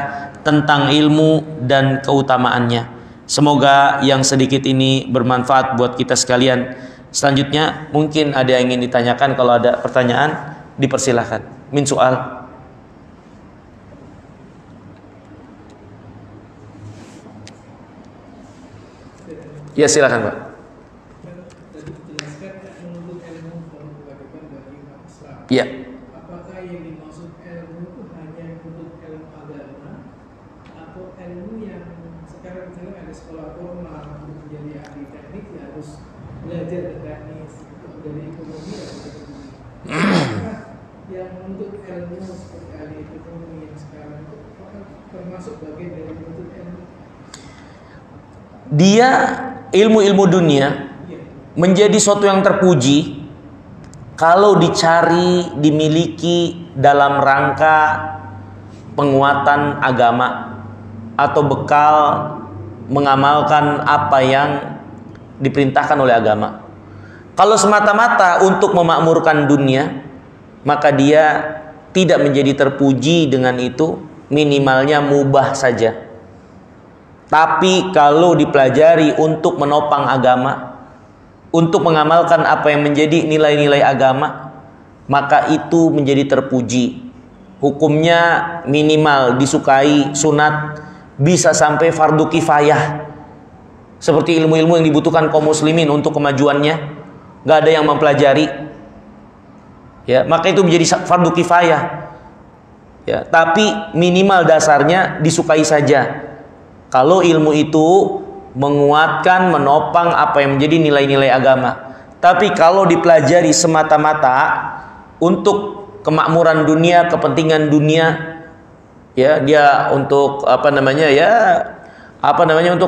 tentang ilmu dan keutamaannya. Semoga yang sedikit ini bermanfaat buat kita sekalian. Selanjutnya mungkin ada yang ingin ditanyakan. Kalau ada pertanyaan dipersilahkan. Min soal. Ya, silakan Pak. Ya. Apakah yang dimaksud ilmu itu hanya untuk ilmu agama atau ilmu yang sekarang misalnya ada sekolah formal untuk menjadi ahli teknik ya harus belajar teknis, untuk menjadi ekonomi ya yang untuk ilmu seperti ahli ekonomi yang sekarang itu termasuk bagian dari menuntut ilmu? Dia ilmu-ilmu dunia menjadi suatu yang terpuji kalau dicari, dimiliki dalam rangka penguatan agama atau bekal mengamalkan apa yang diperintahkan oleh agama. Kalau semata-mata untuk memakmurkan dunia, maka dia tidak menjadi terpuji dengan itu, minimalnya mubah saja. Tapi kalau dipelajari untuk menopang agama, untuk mengamalkan apa yang menjadi nilai-nilai agama, maka itu menjadi terpuji. Hukumnya minimal disukai, sunat, bisa sampai fardu kifayah. Seperti ilmu-ilmu yang dibutuhkan kaum muslimin untuk kemajuannya, gak ada yang mempelajari, ya, maka itu menjadi fardu kifayah. Ya, tapi minimal dasarnya disukai saja. Kalau ilmu itu menguatkan, menopang apa yang menjadi nilai-nilai agama. Tapi kalau dipelajari semata-mata untuk kemakmuran dunia, kepentingan dunia, ya dia untuk untuk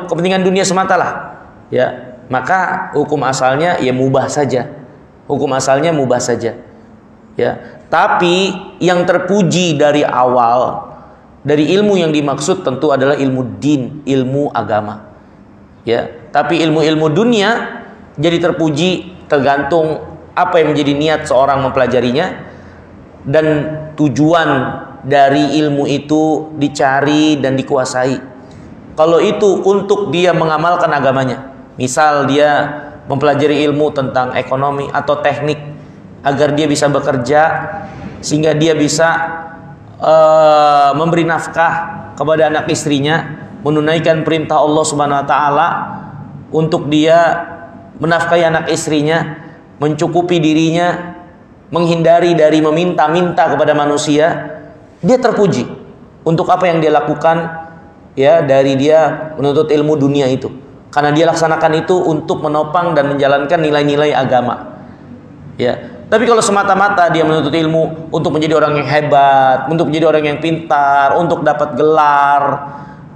kepentingan dunia semata lah, ya, maka hukum asalnya ya mubah saja. Hukum asalnya mubah saja. Ya, tapi yang terpuji dari awal dari ilmu yang dimaksud tentu adalah ilmu din, ilmu agama. Ya, tapi ilmu-ilmu dunia jadi terpuji tergantung apa yang menjadi niat seorang mempelajarinya dan tujuan dari ilmu itu dicari dan dikuasai. Kalau itu untuk dia mengamalkan agamanya, misal dia mempelajari ilmu tentang ekonomi atau teknik agar dia bisa bekerja sehingga dia bisa memberi nafkah kepada anak istrinya, menunaikan perintah Allah Subhanahu wa taala untuk dia menafkahi anak istrinya, mencukupi dirinya, menghindari dari meminta-minta kepada manusia, dia terpuji untuk apa yang dia lakukan, ya, dari dia menuntut ilmu dunia itu, karena dia laksanakan itu untuk menopang dan menjalankan nilai-nilai agama. Ya, tapi kalau semata-mata dia menuntut ilmu untuk menjadi orang yang hebat, untuk menjadi orang yang pintar, untuk dapat gelar,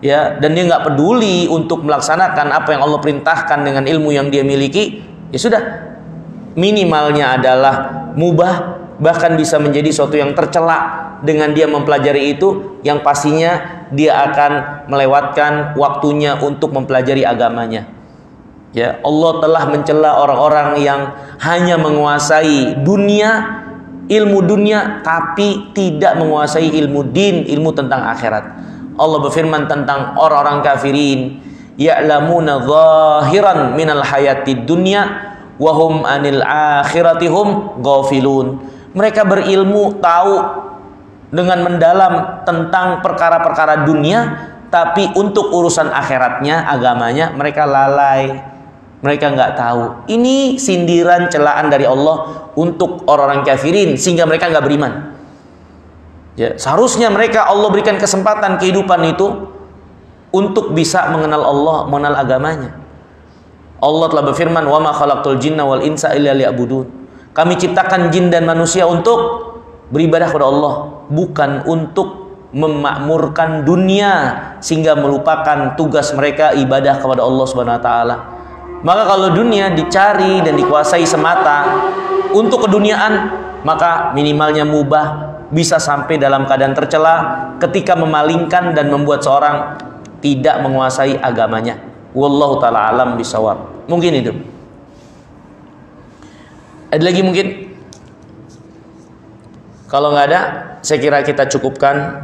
ya, dan dia nggak peduli untuk melaksanakan apa yang Allah perintahkan dengan ilmu yang dia miliki, ya sudah, minimalnya adalah mubah, bahkan bisa menjadi suatu yang tercela dengan dia mempelajari itu, yang pastinya dia akan melewatkan waktunya untuk mempelajari agamanya. Ya, Allah telah mencela orang-orang yang hanya menguasai dunia, ilmu dunia, tapi tidak menguasai ilmu din, ilmu tentang akhirat. Allah berfirman tentang orang-orang kafirin, ya'lamuna zahiran minal hayatid dunya wa hum anil akhirati hum ghafilun. Mereka berilmu, tahu dengan mendalam tentang perkara-perkara dunia, tapi untuk urusan akhiratnya, agamanya, mereka lalai. Mereka nggak tahu. Ini sindiran, celaan dari Allah untuk orang-orang kafirin sehingga mereka nggak beriman. Ya, seharusnya mereka Allah berikan kesempatan kehidupan itu untuk bisa mengenal Allah, mengenal agamanya. Allah telah berfirman, "Wa ma khalaqtul jinna wal insa illa liya'budun." Kami ciptakan jin dan manusia untuk beribadah kepada Allah, bukan untuk memakmurkan dunia sehingga melupakan tugas mereka ibadah kepada Allah Subhanahu wa taala. Maka kalau dunia dicari dan dikuasai semata untuk keduniaan, maka minimalnya mubah, bisa sampai dalam keadaan tercela ketika memalingkan dan membuat seorang tidak menguasai agamanya. Wallahu ta'ala alam bisawab. Mungkin itu. Ada lagi mungkin? Kalau nggak ada, saya kira kita cukupkan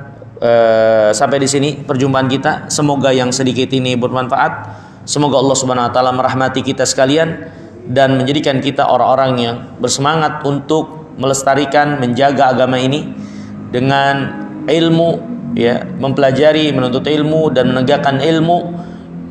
sampai di sini perjumpaan kita. Semoga yang sedikit ini bermanfaat. Semoga Allah Subhanahu wa taala merahmati kita sekalian dan menjadikan kita orang-orang yang bersemangat untuk melestarikan, menjaga agama ini dengan ilmu, ya, mempelajari, menuntut ilmu dan menegakkan ilmu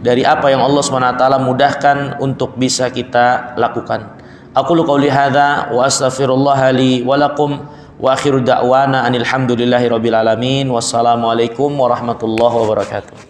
dari apa yang Allah Subhanahu wa taala mudahkan untuk bisa kita lakukan. Aqulu qouli hadza wa astaghfirullah li wa lakum wa akhiru da'wana anil hamdulillahi rabbil alamin. Wassalamualaikum warahmatullahi wabarakatuh.